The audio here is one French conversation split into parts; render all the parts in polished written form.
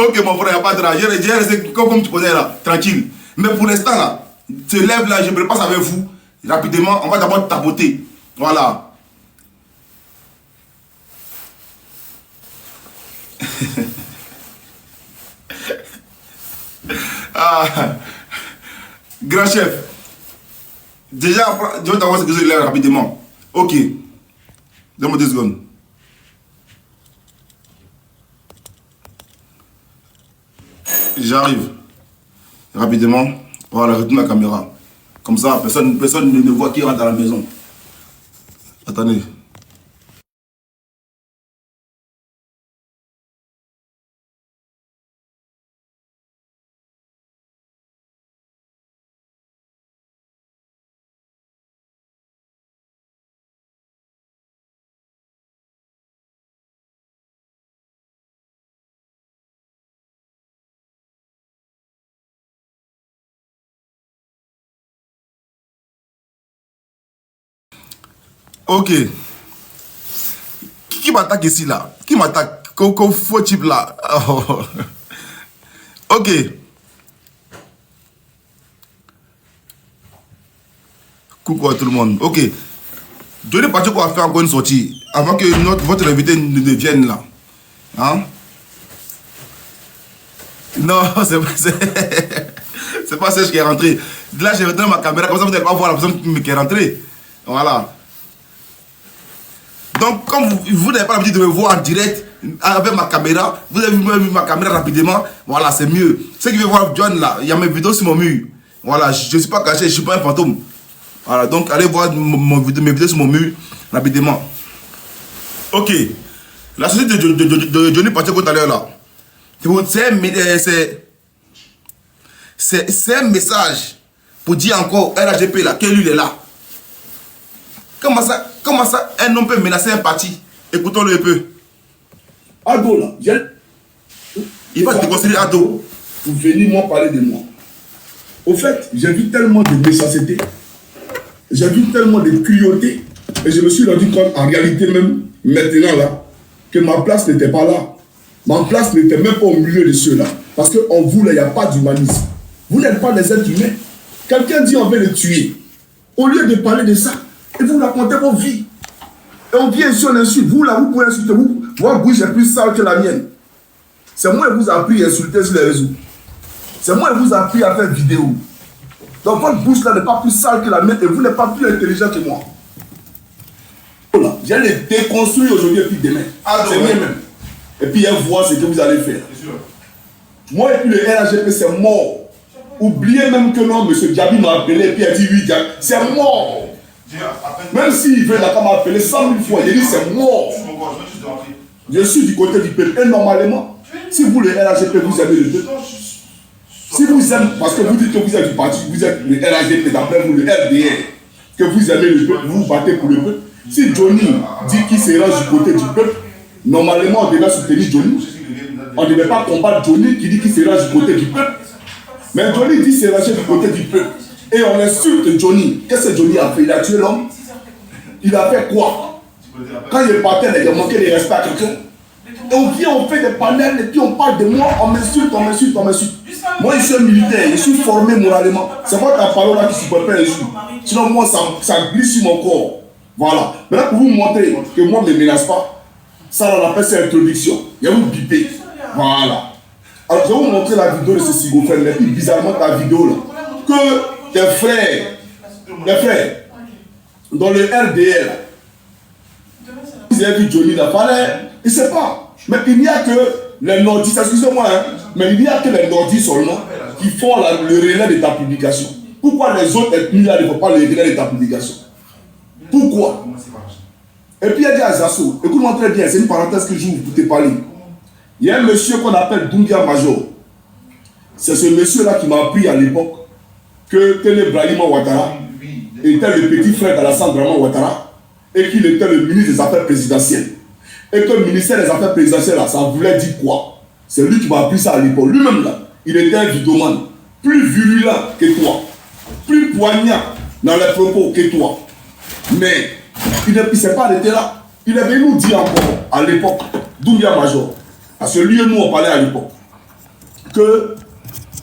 Ok, mon frère, il n'y a pas de rage. J'ai resté comme tu connais là, tranquille. Mais pour l'instant là, te lève là, je me repasse avec vous. Rapidement, on va d'abord tapoter. Voilà. Ah, grand chef. Déjà, je vais t'avoir ce que je l'ai rapidement. Ok. Donne-moi 2 secondes. J'arrive. Rapidement. Voilà, retourne la caméra. Comme ça, personne ne voit qui rentre dans la maison. Attendez. Ok. Qui m'attaque ici là? Qui m'attaque? Comme faux type là. Oh. Ok. Coucou à tout le monde. Ok. Johnny Pacheco va faire encore une sortie avant que votre invité ne vienne là. Hein? Non, c'est pas Serge qui est rentré. Là, j'ai retenu ma caméra, comme ça vous n'allez pas voir la personne qui est rentrée. Voilà. Donc, comme vous n'avez pas l'habitude de me voir en direct avec ma caméra, vous avez vu ma caméra rapidement, voilà, c'est mieux. Ceux qui veulent voir John là, il y a mes vidéos sur mon mur. Voilà, je ne suis pas caché, je ne suis pas un fantôme. Voilà, donc allez voir mes vidéos sur mon mur rapidement. Ok. La société de Johnny Pacheco tout à l'heure là. C'est un message pour dire encore RAGP là, que lui il est là. Comment ça un homme peut menacer un parti? Écoutons-le un peu. Ado là, il va te construire Ado. Vous venez moi parler de moi. Au fait, j'ai vu tellement de méchanceté, j'ai vu tellement de cruauté, et je me suis rendu compte en réalité même, maintenant là, que ma place n'était pas là. Ma place n'était même pas au milieu de ceux-là. Parce qu'en vous, là, il n'y a pas d'humanisme. Vous n'êtes pas des êtres humains. Quelqu'un dit on veut le tuer. Au lieu de parler de ça, et vous racontez vos vies. Et on vient ici, on insulte. Vous, là, vous pouvez insulter. Vous, votre bouche est plus sale que la mienne. C'est moi qui vous ai appris à insulter sur les réseaux. C'est moi qui vous ai appris à faire vidéo. Donc votre bouche, là, n'est pas plus sale que la mienne et vous n'êtes pas plus intelligent que moi. Voilà. Je vais les déconstruire aujourd'hui et puis demain. C'est mieux même. Et puis, voir ce que vous allez faire. Moi et puis le RAGP, c'est mort. Oubliez même que non, M. Djabi m'a appelé et puis il a dit oui, c'est mort. Même s'il veut la m'appeler 100 000 fois, il dit c'est mort. Je suis du côté du peuple. Et normalement, si vous le RAGP, vous aimez le peuple. Si vous aimez, parce que vous dites que vous êtes du parti, vous êtes le RAGP, d'après vous, le RDR, que vous aimez le peuple, vous vous battez pour le peuple. Si Johnny dit qu'il se range du côté du peuple, normalement, on devait soutenir Johnny. On ne devait pas combattre Johnny qui dit qu'il se range du côté du peuple. Mais Johnny dit qu'il se range du côté du peuple. Et on insulte Johnny. Qu'est-ce que Johnny a fait? Il a tué l'homme. Il a fait quoi? Quand il est parti, il a manqué de respect à quelqu'un. Et on vient, on fait des panels et puis on parle de moi, on m'insulte, on m'insulte, on m'insulte. Moi, je suis un militaire, je suis formé moralement. C'est pas ta parole là qui se peut pas insulter. Sinon, moi, ça glisse sur mon corps. Voilà. Maintenant, pour vous montrer que moi, ne me menace pas, ça, on appelle ça introduction. Il y a vous biper. Voilà. Alors, je vais vous montrer la vidéo de ce cigofrène. Et puis, bizarrement, ta vidéo là, que tes frères, dans le RDR, ils avaient vu Johnny là, il ne sait pas. Mais il n'y a que les nordistes, excusez-moi, hein, mais il n'y a que les nordistes seulement qui font le relais de ta publication. Pourquoi les autres ethnies là ne font pas le relais de ta publication? Pourquoi? Et puis il y a des Azasso. Écoute-moi très bien, c'est une parenthèse que j'ouvre pour te parler. Il y a un monsieur qu'on appelle Doumbia Major. C'est ce monsieur-là qui m'a appris à l'époque que Télé Brahima Ouattara était le petit frère d'Alassane Draman Ouattara et qu'il était le ministre des Affaires présidentielles. Et que le ministère des Affaires présidentielles, là, ça voulait dire quoi? C'est lui qui m'a appris ça à l'époque. Lui-même, là, il était un vidéoman plus virulent que toi, plus poignant dans les propos que toi. Mais il ne s'est pas arrêté là. Il est venu nous dire encore à l'époque, Doumbia Major, parce que lui et nous on parlait à l'époque. que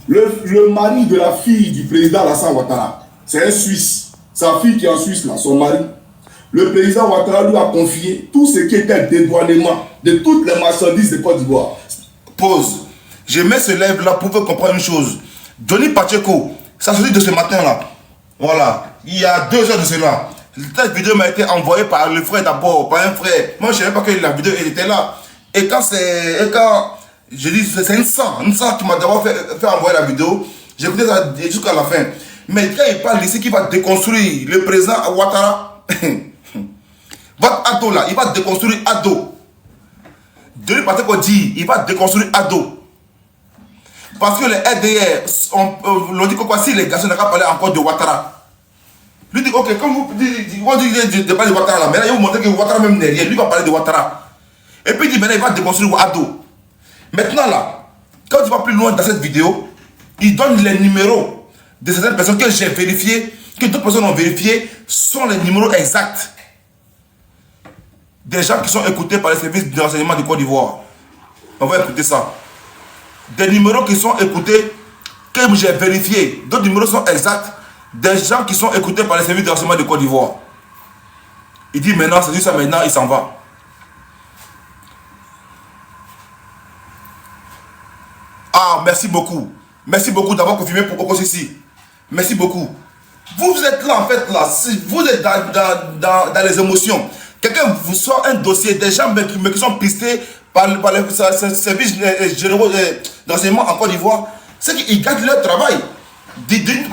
le mari de la fille du président Alassane Ouattara, c'est un Suisse. Sa fille qui est en Suisse, là, son mari. Le président Ouattara lui a confié tout ce qui était dédouanement de toutes les marchandises de Côte d'Ivoire. Pause. Je mets ce live là pour vous comprendre une chose. Johnny Pacheco, ça sorti de ce matin là. Voilà. Il y a 2 heures de cela. Cette vidéo m'a été envoyée par le frère d'abord, par un frère. Moi je ne savais pas que la vidéo elle était là. Et quand je dis c'est une sang qui m'a d'abord fait envoyer la vidéo, j'ai écouté ça jusqu'à la fin. Mais quand il parle ici qu'il va déconstruire le président Ouattara, votre ado là, il va déconstruire ado. Johnny Pacheco dit, il va déconstruire ado. Parce que les RDR l'ont dit que quoi, si les garçons n'ont pas parlé encore de Ouattara. Lui dit, ok, comme vous dites de parler de Ouattara là, maintenant il va vous montrer que Ouattara même n'est rien, lui va parler de Ouattara. Et puis il dit, maintenant il va déconstruire ado. Maintenant là, quand tu vas plus loin dans cette vidéo, il donne les numéros de certaines personnes que j'ai vérifiées, que d'autres personnes ont vérifié, sont les numéros exacts. Des gens qui sont écoutés par les services de renseignement du Côte d'Ivoire. On va écouter ça. Des numéros qui sont écoutés, que j'ai vérifiés. D'autres numéros sont exacts. Des gens qui sont écoutés par les services de renseignement du Côte d'Ivoire. Il dit maintenant, c'est dit ça maintenant, il s'en va. Ah, merci beaucoup. Merci beaucoup d'avoir confirmé pour Oko Sisi. Merci beaucoup. Vous êtes là en fait, là. Vous êtes dans les émotions. Quelqu'un vous sort un dossier, des gens mais qui sont pistés par les services généraux d'enseignement en Côte d'Ivoire. C'est qu'ils gardent leur travail. Dès qu'il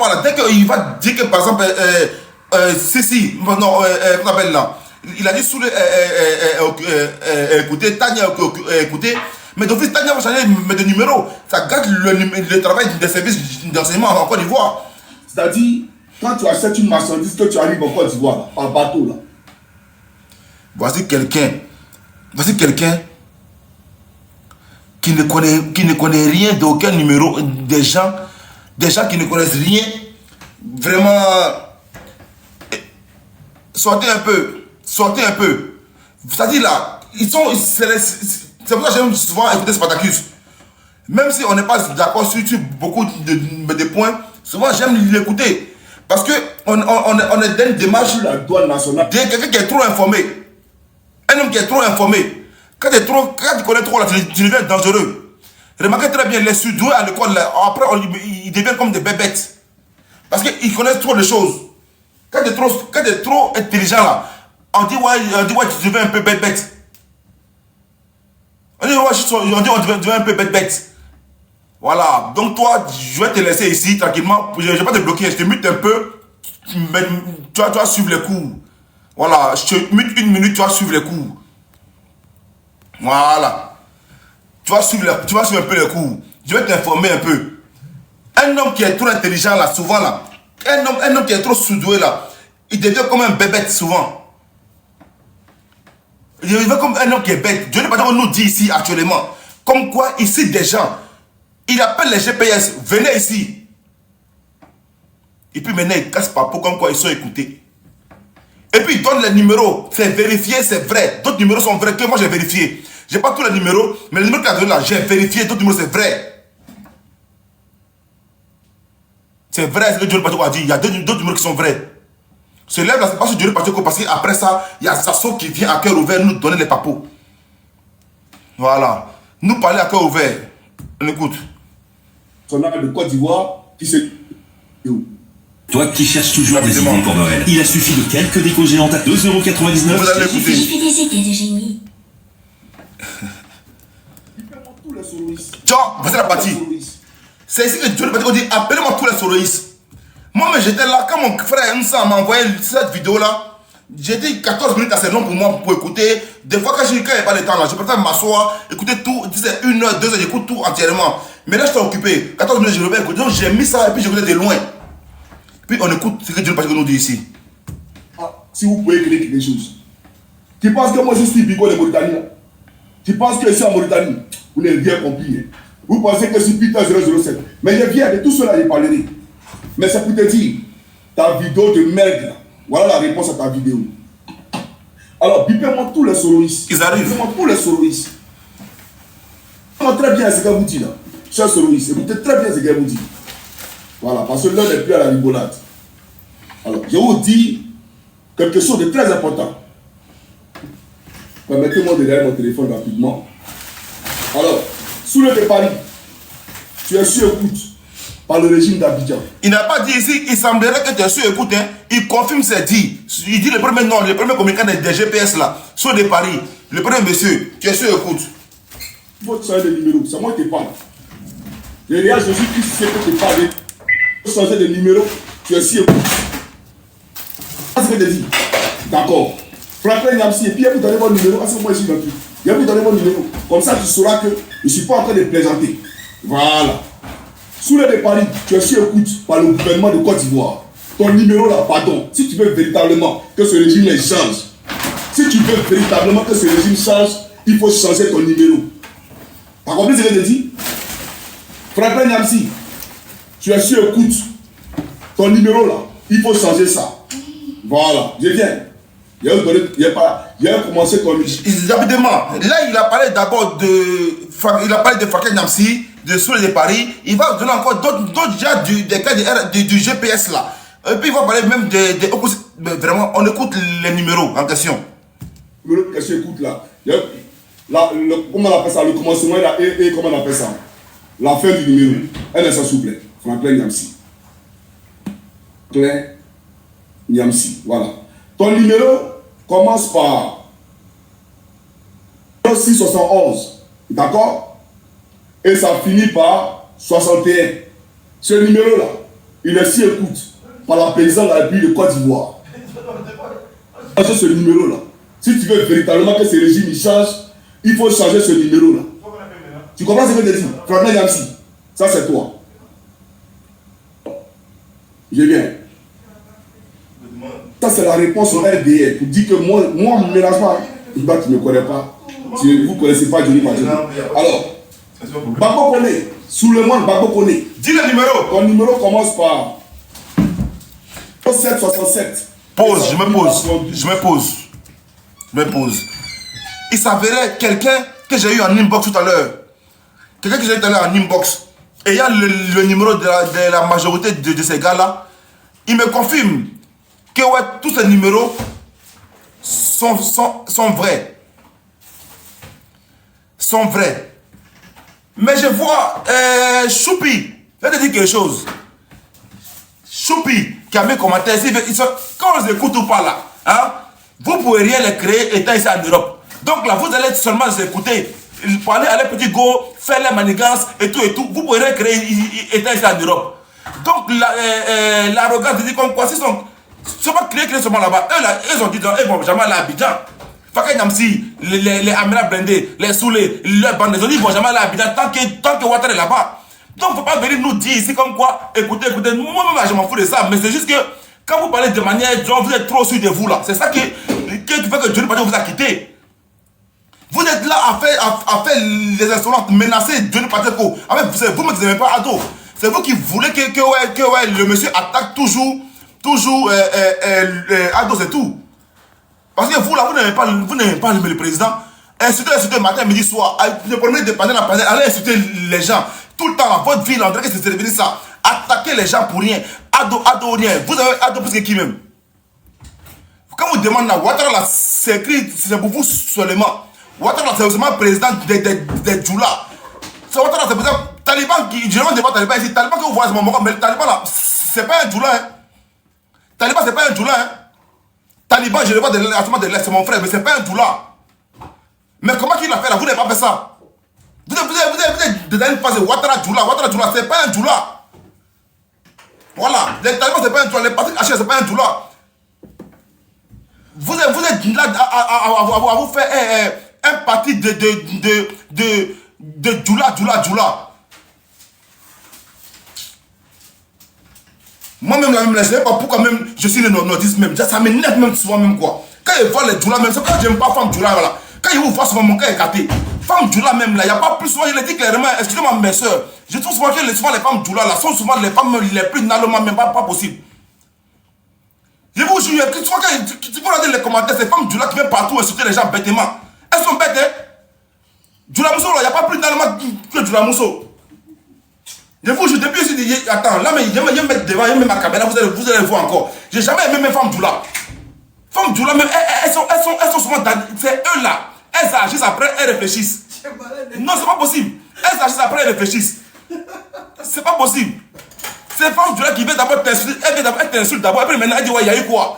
va dire que par exemple, Sisi, non, on appelle là, il a dit sous écoutez, Tania, écoutez, mais d'office, Tania va changer de numéro. Ça garde le travail des services d'enseignement en Côte d'Ivoire. C'est-à-dire, quand tu achètes une marchandise que tu arrives en Côte d'Ivoire, par bateau là. Voici quelqu'un qui ne connaît rien d'aucun numéro, des gens qui ne connaissent rien. Vraiment, sortez un peu. C'est-à-dire là, c'est pour ça que j'aime souvent écouter Spartacus. Même si on n'est pas d'accord sur beaucoup de points, souvent j'aime l'écouter. Parce qu'on est dans une démarche la douane nationale. de quelqu'un qui est trop informé. Un homme qui est trop informé. Quand tu connais trop, là, tu deviens dangereux. Remarquez très bien, les surdoués à l'école, après, ils deviennent comme des bébêtes. Parce qu'ils connaissent trop de choses. Quand tu es trop intelligent, là, on dit, ouais, tu deviens un peu bête. On dit, on devient un peu bête. Voilà. Donc, toi, je vais te laisser ici, tranquillement. Je ne vais pas te bloquer. Je te mute un peu. Mais tu vas suivre les cours. Voilà, je te mute 1 minute, tu vas suivre les cours. Voilà. Tu vas suivre un peu les cours. Je vais t'informer un peu. Un homme qui est trop intelligent là, souvent là, un homme qui est trop surdoué là, il devient comme un bébête souvent. Il devient comme un homme qui est bête. Dieu ne pas nous dit ici actuellement. Comme quoi ici des gens, il appelle les GPS, venez ici. Et puis maintenant il casse pas pour comme quoi ils sont écoutés. Et puis il donne les numéros, c'est vérifié, c'est vrai. D'autres numéros sont vrais que moi j'ai vérifié. Je n'ai pas tous les numéros, mais les numéros qu'il a donné là, j'ai vérifié, d'autres numéros c'est vrai. C'est vrai ce que Johnny Pacheco a dit, il y a d'autres numéros qui sont vrais. Ce lève là, c'est pas sur Johnny Pacheco parce qu'après ça, il y a Sasso qui vient à cœur ouvert nous donner les papos. Voilà. Nous parler à cœur ouvert. On écoute. Son âme de Côte d'Ivoire qui s'est. Toi qui cherches toujours des idées pour Noël, il a suffi de quelques décos géantes à 2,99 €. Vous allez écouter. J'ai fait des idées de génie. Tiens, voici la partie. C'est ici que Johnny Pacheco dit appelez-moi tous les soloistes. Moi, mais j'étais là, quand mon frère Nsa m'a envoyé cette vidéo là, j'ai dit 14 minutes assez long pour moi pour écouter. Des fois, quand il n'y a pas de temps là, je préfère m'asseoir, écouter tout, disais 1 heure, 2 heures, j'écoute tout entièrement. Mais là, je suis occupé. 14 minutes, je reviens écouter. Donc, j'ai mis ça et puis j'écoutais de loin. Puis on écoute ce que Johnny Pacheco nous dit ici. Ah, si vous pouvez créer quelque chose. Tu penses que moi, je suis Bigo de Mauritanie là? Tu penses que ici en Mauritanie, vous n'avez rien compris. Hein? Vous pensez que c'est Peter 007. Mais je viens de tout cela, je parlerai. Mais c'est pour te dire, ta vidéo de merde là. Voilà la réponse à ta vidéo. Alors, bipez-moi tous les soloistes. Ils arrivent. Bipez-moi tous les soloistes. Très bien ce que vous dites là. chers solonistes, écoutez très bien ce qu'elle vous dit. Voilà, parce que l'heure n'est plus à la rigolade. Alors, je vous dis quelque chose de très important. Permettez-moi de regarder mon téléphone rapidement. Alors, sous le de Paris, tu es sur écoute par le régime d'Abidjan. Il n'a pas dit ici, il semblerait que tu es sur écoute. Hein. Il confirme ses dits. Il dit le premier nom, le premier communicant des GPS là, sur de Paris. Le premier monsieur, tu es sur écoute. Il faut changer de numéro, c'est moi qui te parle. Derrière Jésus-Christ, c'est que tu parles. Il faut changer de numéro, tu es sur écoute. C'est ce que je te dis. D'accord. Franklin Nyamsi, et puis il va vous donner mon numéro. Ah, c'est moi ici, il va vous donner mon numéro. Comme ça, tu sauras que je ne suis pas en train de plaisanter. Voilà. Sous le de Paris, tu es sur écoute par le gouvernement de Côte d'Ivoire. Ton numéro là, pardon, si tu veux véritablement que ce régime change, si tu veux véritablement que ce régime change, il faut changer ton numéro. T'as compris ce que je te dis? Franklin Nyamsi, tu es sur écoute. Ton numéro là, il faut changer ça. Voilà, je viens. Il a commencé ton mission. Évidemment, là il a parlé d'abord de. Il a parlé de Franklin Nyamsi, de Soule de Paris. Il va donner encore d'autres gens du cas du GPS là. Et puis il va parler même de. Vraiment, on écoute les numéros en question. Le numéro que tu écoutes là. Comment on appelle ça? Le commencement et comment on appelle ça? La fin du numéro. Un instant s'il vous plaît. Franklin Nyamsi. Franklin Nyamsi. Voilà. Ton numéro commence par 671. D'accord? Et ça finit par 61. Ce numéro-là, il est si écoute par la présidente de la République de Côte d'Ivoire. Ce numéro-là. Si tu veux véritablement que ce régime il change, il faut changer ce numéro-là. Tu comprends ce que je te dis? Franklin Nyamsi, ça c'est toi. Je viens. Ça c'est la réponse au RDL pour dire que moi mon ménage pas. Tu ne me connais pas. Vous ne connaissez pas Johnny Madjou. Alors, Babo Kone, Souleymane Babo Kone. Dis le numéro. Ton numéro commence par 767. Pause, je me pose. Il s'avérait quelqu'un que j'ai eu en inbox tout à l'heure. Quelqu'un que j'ai eu tout à l'heure en inbox. Et il y a le numéro de la majorité de ces gars-là. Il me confirme que ouais, tous ces numéros sont vrais. Sont vrais. Mais je vois Choupi. Je vais te dire quelque chose. Choupi qui a mis commentaire ici. Quand on les écoute ou pas là, hein, vous ne pouvez rien les créer étant ici en Europe. Donc là, vous allez seulement les écouter. Parler à les petits go, faire les manigances et tout. Vous ne pouvez rien créer étant ici en Europe. Donc l'arrogance de dire comme quoi, si sont pas créés seulement là-bas. Eux là, ils ont dit ils vont jamais aller à Abidjan. Franklin Nyamsi, les Amira blindés, les Soulés, les bandes, ils vont jamais aller à Abidjan tant que Ouattara est là-bas. Donc il ne faut pas venir nous dire ici comme quoi, écoutez, moi-même je m'en fous de ça, mais c'est juste que quand vous parlez de manière, genre, vous êtes trop sûr de vous là. C'est ça qui fait que Johnny Madjou vous a quitté. Vous êtes là à faire les insolents, menacer Johnny Madjou. C'est vous-même qui n'aimez pas Ado. C'est vous qui voulez que le monsieur attaque toujours Ado, c'est tout. Parce que vous là, vous n'aimez pas le président. Insultez matin, midi, soir. Ne prenez de panel en panel, allez insulter les gens. Tout le temps, dans votre vie, on dirait que c'est devenu ça. Attaquer les gens pour rien. Ado, rien. Vous avez Ado plus que qui même? Quand vous demandez là, Ouattara là, c'est écrit, c'est pour vous seulement. Ouattara là, c'est seulement président des Djoula. C'est Ouattara, c'est président. Taliban, je ne demande pas Taliban ici. Taliban que vous voyez, c'est mon moment, mais le Taliban là, c'est pas un Djoula. Hein. Taliban, c'est pas un Djoula. Hein. Taliban, je le vois de l'Est, c'est mon frère, mais c'est pas un Djoula. Mais comment qu'il a fait là? Vous n'avez pas fait ça. Vous êtes dans une phase de Ouattara Djoula, c'est pas un Djoula. Voilà, les Talibans, c'est pas un Djoula, les Patrick Achille, c'est pas un Djoula. Vous êtes là à vous faire un parti de Djoula. Moi-même, je ne sais pas pourquoi même je suis le nordiste même. Ça m'énerve même souvent même quoi. Quand ils voient les Djoula même, c'est quand j'aime pas femme Djoula là. Quand ils vous voient souvent mon cœur écarté. Femme Djoula même là, il n'y a pas plus souvent, je le dis clairement, excusez-moi mes soeurs. Je trouve souvent que les femmes Djoula là sont souvent les femmes les plus nallement même pas possible. Je vous jure, souvent quand tu peux regarder les commentaires, ces femmes Djoula qui viennent partout insulter les gens bêtement. Elles sont bêtes hein. Djoula Mousso là, il n'y a pas plus nallement que Djoula Mousso. Je vous jure, depuis que je dis, attends, là, mais il y a mettre devant, il y a ma caméra, vous allez voir encore. J'ai jamais aimé mes femmes Djoula. Femmes Djoula, même, elles sont souvent dans. C'est eux là. Elles agissent après, elles réfléchissent. Non, c'est pas possible. Elles agissent après, elles réfléchissent. C'est pas possible. C'est les femmes Djoula qui viennent d'abord t'insulter. Elle t'insulte d'abord, après maintenant, elle dit, ouais, il y a eu quoi?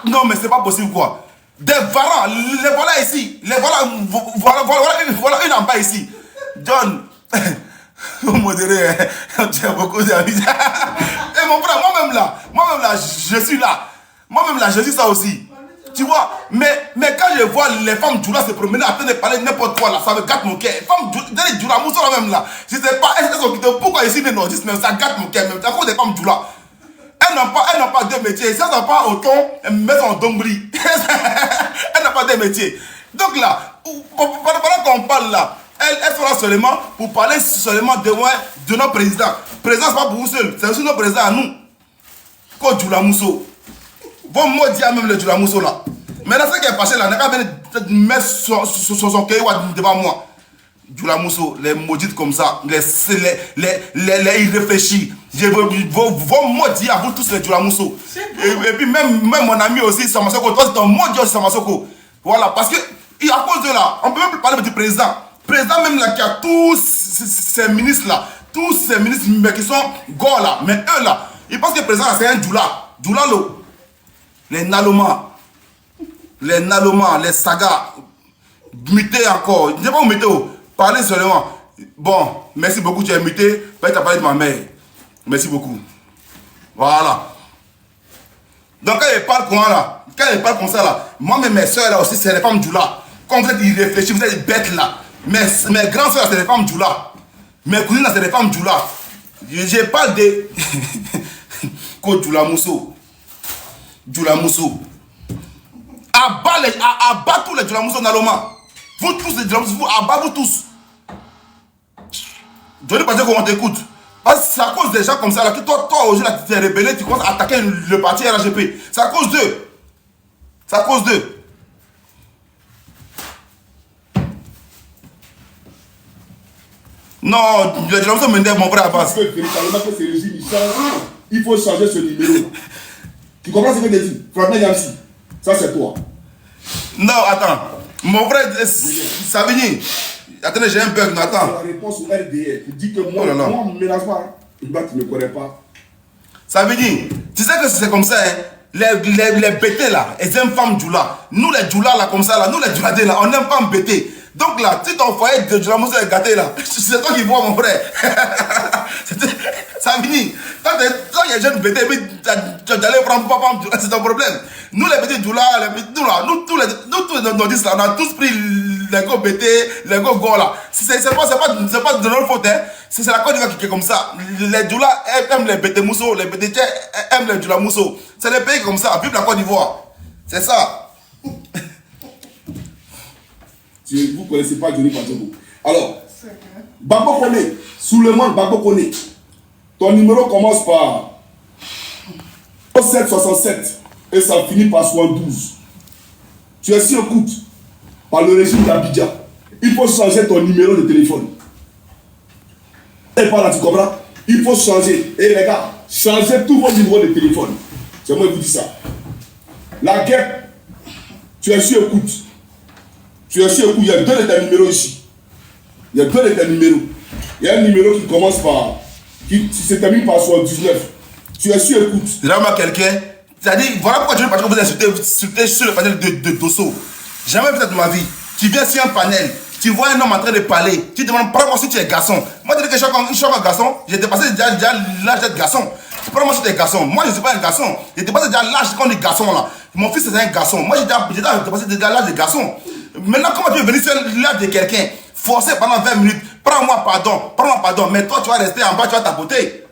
Non, mais c'est pas possible quoi. Des varans, les voilà ici. Les voilà une en bas ici. John. Vous modérez, tu as beaucoup d'amis. Et mon frère, moi-même là, je suis là. Moi-même là, je suis ça aussi. Tu vois, mais quand je vois les femmes Djoula se promener en train de parler n'importe quoi là, ça me gâte mon cœur. Les femmes Djoula, Moussa même là, je sais pas, elles sont quittées. Pourquoi ici les nordistes, même ça gâte mon cœur, même. C'est à cause des femmes Djoula. Elles n'ont pas deux métiers. Si elles n'ont pas autant, elles me mettent en dombri. Elles n'ont pas deux métiers. Donc là, pendant qu'on parle là, elles sont là seulement pour parler seulement de nos présidents. Président, c'est pas pour vous seuls, c'est aussi nos présidents à nous. Comme Djoula Mousso. Bon, moi, dis même le Djoula Mousso là. Maintenant, ce qui est passé là, n'a qu'à venir mettre son cahier devant moi. Djoula Mousso, les maudites comme ça, les irréfléchis. Je vos maudits à vous tous les Djoula Mousso. Et puis même mon ami aussi, Samasoko, toi c'est un maudit aussi Samasoko. Voilà, parce que à cause de là, on peut même parler du président. Président même là qui a tous ces ministres là, tous ces ministres mais qui sont gars là, mais eux là, ils pensent que le président c'est un Djoula. Djoula lo. Les Naloma, les sagas, mutés encore. Je ne sais pas où muter. Parlez seulement. Bon, merci beaucoup, tu as muté. Peut-être tu as parlé de ma mère. Merci beaucoup. Voilà. Donc quand elle parle comme ça là, moi-même mes soeurs là aussi, c'est les femmes Djoula. Quand vous êtes irréfléchis, vous êtes bêtes là. Mes grands soeurs, c'est les femmes Djoula. Mes cousines là, c'est les femmes Djoula. Je parle de Djoula Mousso. Djoula Mousso. Abat tous les Djoula Mousso Naloma. Vous tous les Djoula Mousso, abat vous tous. Je ne sais pas comment on t'écoute. Parce que c'est à cause des gens comme ça là que toi aujourd'hui tu t'es rebellé, tu commences à attaquer le parti RHP. C'est à cause d'eux. C'est à cause d'eux. Non, les Djoula Mousso m'énervent mon frère Abbas. Véritablement que ce régime change, il faut changer ce numéro. Tu comprends ce que je dis? Franchement, Yamsi, ça c'est toi. Non, attends. Mon frère Savigny. Attendez, j'ai un bug, mais attends. La réponse au RDR, tu dis que moi, moi, on ne me menace pas. Tu ne me connais pas. Savigny, tu sais que c'est comme ça, hein? Les bêtés là, les aiment femmes Djoula. Nous les Djoula là, comme ça là, nous les Djouladés là, on aime femmes bêtés. Donc là, si ton foyer de Djoula Moussa est gâté là, c'est toi qui vois mon frère. Savigny, quand il y a des jeunes bêtés, tu allais prendre femme Djoula, c'est ton problème. Nous les bêtés Djoula, nous tous les nordistes là, on a tous pris les gros bêtés, les gros gars là. C'est pas de notre faute, hein. C'est la Côte d'Ivoire qui est comme ça. Les Djoula aiment les bêtés Mousso, les bêtés aiment les Djoula Mousso. C'est les pays comme ça, vive la Côte d'Ivoire. C'est ça. Vous ne connaissez pas Johnny Patobo. Alors, Babo Kone, Souleymane Babo Kone, ton numéro commence par 767 et ça finit par 72. Tu es sur écoute par le régime d'Abidjan. Il faut changer ton numéro de téléphone. Et par là, tu comprends? Il faut changer. Et les gars, changez tous vos numéros de téléphone. C'est moi qui vous dis ça. La guerre, tu es sur écoute. Tu es sûr, il y a deux de tes numéros ici. Il y a deux de tes numéros. Il y a un numéro qui commence par. qui se termine par 79. Tu es sûr, écoute. Là, moi, quelqu'un. C'est-à-dire, voilà pourquoi je ne veux pas que vous insultez sur le panel de Dosso. Jamais vu ça de ma vie. Tu viens sur un panel, tu vois un homme en train de parler, tu demandes, prends-moi si tu es garçon. Moi, je dis que je suis un garçon, j'ai dépassé déjà l'âge d'être garçon. Prends-moi si tu es garçon. Moi, je ne suis pas un garçon. J'ai dépassé déjà l'âge qu'on est garçon là. Mon fils, c'est un garçon. Moi, j'ai dépassé déjà l'âge de garçon. Maintenant, comment tu veux venir sur l'âge de quelqu'un, forcer pendant 20 minutes, prends-moi pardon, mais toi, tu vas rester en bas, tu vas tapoter.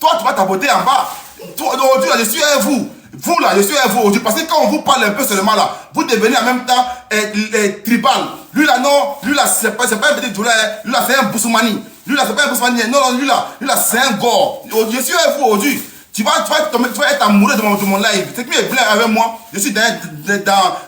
Toi, tu vas tapoter en bas. Toi, aujourd'hui, je suis à vous. Vous là, je suis à vous aujourd'hui. Parce que quand on vous parle un peu seulement là, vous devenez en même temps tribal. Lui là, non, lui là, c'est pas un petit douleur. Lui là, c'est un Boussoumani. Lui là, c'est pas un Boussoumani. Non, lui là, c'est un gore. Je suis à vous aujourd'hui. Tu vas être amoureux de mon live. C'est qui est plein avec moi. Je suis dans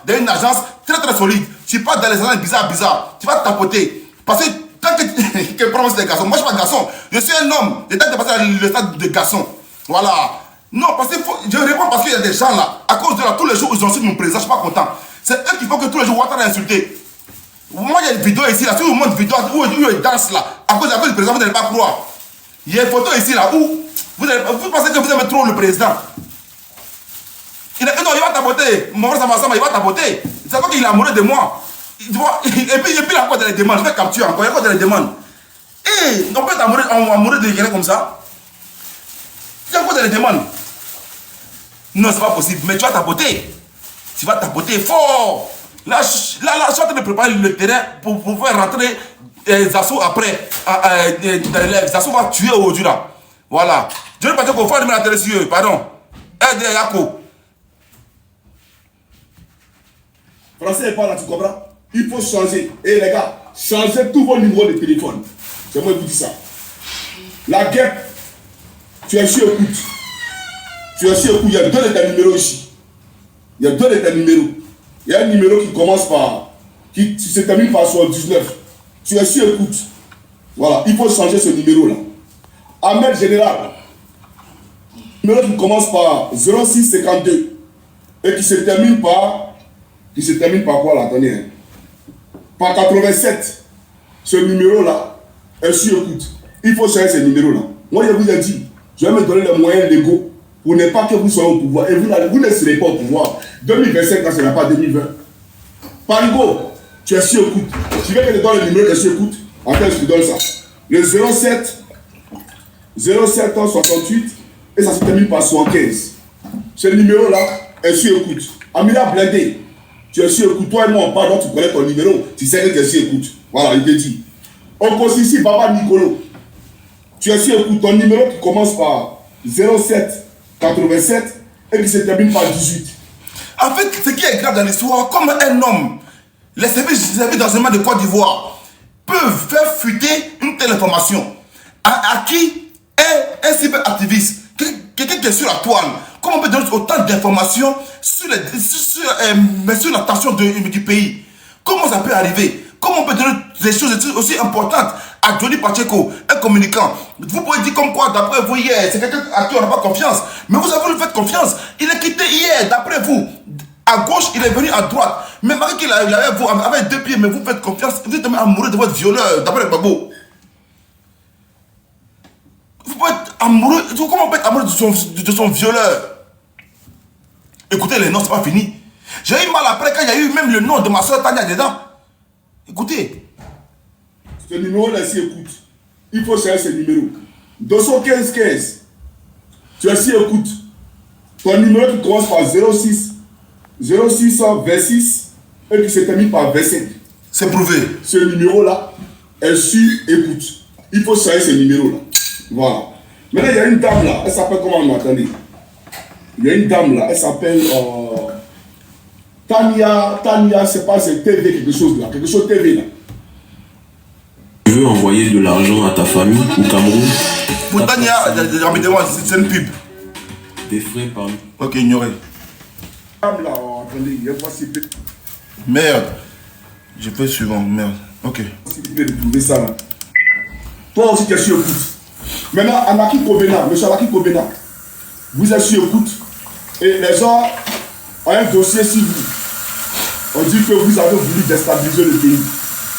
une agence très très solide. Tu pars dans les agences bizarres. Tu vas tapoter. Parce que tant que qui prend des garçons. Moi, je ne suis pas garçon. Je suis un homme. J'ai dépassé le stade de garçon. Voilà. Non, parce que je réponds parce qu'il y a des gens là. À cause de là, tous les jours, ils insultent mon président. Je ne suis pas content. C'est eux qui font que tous les jours, Ouattara est insulté. Moi, il y a une vidéo ici, là. Si vous montrez une vidéo où il danse là, à cause du président, vous n'allez pas croire. Il y a une photo ici, là, où vous pensez que vous aimez trop le président. Non, il va tapoter. Mon frère Samassama, il va tapoter. C'est quoi qu'il est amoureux de moi. Et puis, il a encore des demandes. Je vais capturer encore. Il y a encore des demandes. Et on peut être amoureux de quelqu'un comme ça. Il y a encore des demandes. Non, c'est pas possible. Mais tu vas tapoter. Tu vas tapoter fort. Là, je suis en train de préparer le terrain pour faire rentrer les assauts après. Les assauts vont tuer aujourd'hui là. Voilà. Je ne veux pas dire qu'on fait la télé sur eux. Pardon. Aide Yako. Français n'est pas là, tu comprends? Il faut changer. Et les gars, changez tous vos numéros de téléphone. C'est moi qui vous dis ça. La guerre, tu es sur écoute. Tu es sur écoute. Il y a deux de tes numéros ici. Il y a deux de tes numéros. Il y a un numéro qui commence par. Qui se termine par 79. Tu es sur écoute. Voilà, il faut changer ce numéro-là. Ahmed Général. Numéro qui commence par 0652 et qui se termine par. Qui se termine par quoi là? Attendez. Hein. Par 87. Ce numéro-là est sur écoute. Il faut changer ce numéro-là. Moi, je vous ai dit, je vais me donner les moyens légaux pour ne pas que vous soyez au pouvoir. Et vous ne serez pas au pouvoir. 2025, là, ce n'est pas 2020. Parigo, tu es sur écoute. Tu veux que je te donne le numéro qui est sur écoute? Attends, je te donne ça. Le 07 68 et ça se termine par 75. Ce numéro-là est sur écoute. Amila Blindé, tu es sur écoute. Toi et moi, on parle, donc tu connais ton numéro. Tu sais que tu es sur écoute. Voilà, il te dit. On considère ici Baba Nicolo. Tu es sur écoute. Ton numéro qui commence par 07 87 et qui se termine par 18. En fait, ce qui est grave dans l'histoire, comme un homme, les services d'enseignement de Côte d'Ivoire peuvent faire fuiter une telle information. À qui est un cyberactiviste, quelqu'un qui est sur la toile, comment on peut donner autant d'informations sur la tension du pays? Comment ça peut arriver? Comment on peut donner des choses aussi importantes à Johnny Pacheco, un communicant? Vous pouvez dire comme quoi, d'après vous, hier, c'est quelqu'un à qui on n'a pas confiance. Mais vous avez lui fait confiance. Il est quitté hier, d'après vous. À gauche, il est venu à droite. Mais malgré qu'il avait avec deux pieds, mais vous faites confiance. Vous êtes même amoureux de votre violeur, d'après le Gbagbo. Vous pouvez être amoureux. Comment on peut être amoureux de son violeur? Écoutez, les noms, c'est pas fini. J'ai eu mal après quand il y a eu même le nom de ma soeur Tania dedans. Écoutez. Ce numéro-là, si écoute, il faut changer ce numéro. 215 15. Tu es si écoute. Ton numéro qui commence par 06 26 et qui se termine par 25. C'est prouvé. Ce numéro-là est sur écoute. Il faut changer ce numéro-là. Voilà. Maintenant, il y a une dame là. Elle s'appelle comment? On m'attendait. Il y a une dame là. Elle s'appelle Tania, c'est pas, c'est TV quelque chose là. Quelque chose TV là. Tu veux envoyer de l'argent à ta famille au Cameroun? Pour Tania, c'est une pub. Des frais par... Ok, ignoré. Dame là, attendez, il y a pas si peu. Merde. Je peux suivant, merde. Ok. Si vous pouvez trouver ça là. Toi aussi tu es sur écoute. Maintenant, Anaki Kobena, monsieur Anaki Kobena, vous êtes sur écoute et les gens ont un dossier sur vous. On dit que vous avez voulu déstabiliser le pays.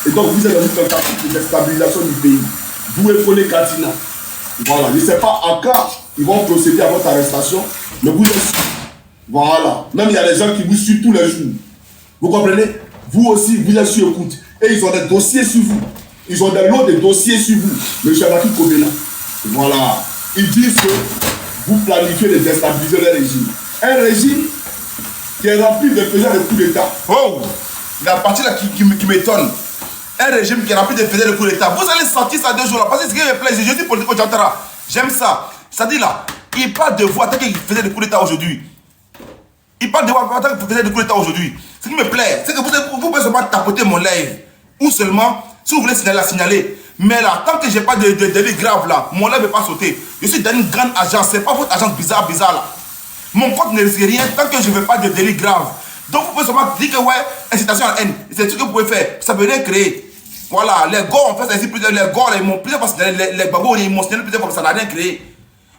Et donc vous êtes dans une tentative de déstabilisation du pays. Vous et Kone Katina. Voilà, je ne sais pas à quand ils vont procéder à votre arrestation, mais vous êtes sûr. Voilà. Même il y a des gens qui vous suivent tous les jours. Vous comprenez? Vous aussi, vous êtes sur écoute. Et ils ont des dossiers sur vous. Ils ont des lots de dossiers sur vous. Monsieur Anaki Kobena. Voilà. Ils disent que vous planifiez de déstabiliser le régime. Un régime qui est rempli de faiseurs de coups d'État. Oh, la partie là qui m'étonne. Un régime qui est rempli de faiseurs de coups d'État. Vous allez sortir ça 2 jours là. Parce que ce qui me plaît, je dis politique au Jantara. J'aime ça. Ça dit là, il parle de vous en tant qu'il faisait des coups d'État aujourd'hui. Il parle de vous en tant qu'il faisait des coups d'État aujourd'hui. Ce qui me plaît, c'est que vous pouvez seulement tapoter mon live. Ou seulement, si vous voulez signaler. Mais là, tant que je n'ai pas de délit grave là, mon live ne va pas sauter. Je suis dans une grande agence, ce n'est pas votre agence bizarre là. Mon compte ne risque rien tant que je ne veux pas de délit grave. Donc vous pouvez seulement dire que ouais, incitation à la haine, c'est ce que vous pouvez faire. Ça ne peut rien créer. Voilà, les gars, on fait ça ici, les gars, plusieurs fois, les babos, ils m'ont signalé plusieurs fois, ça n'a rien créé.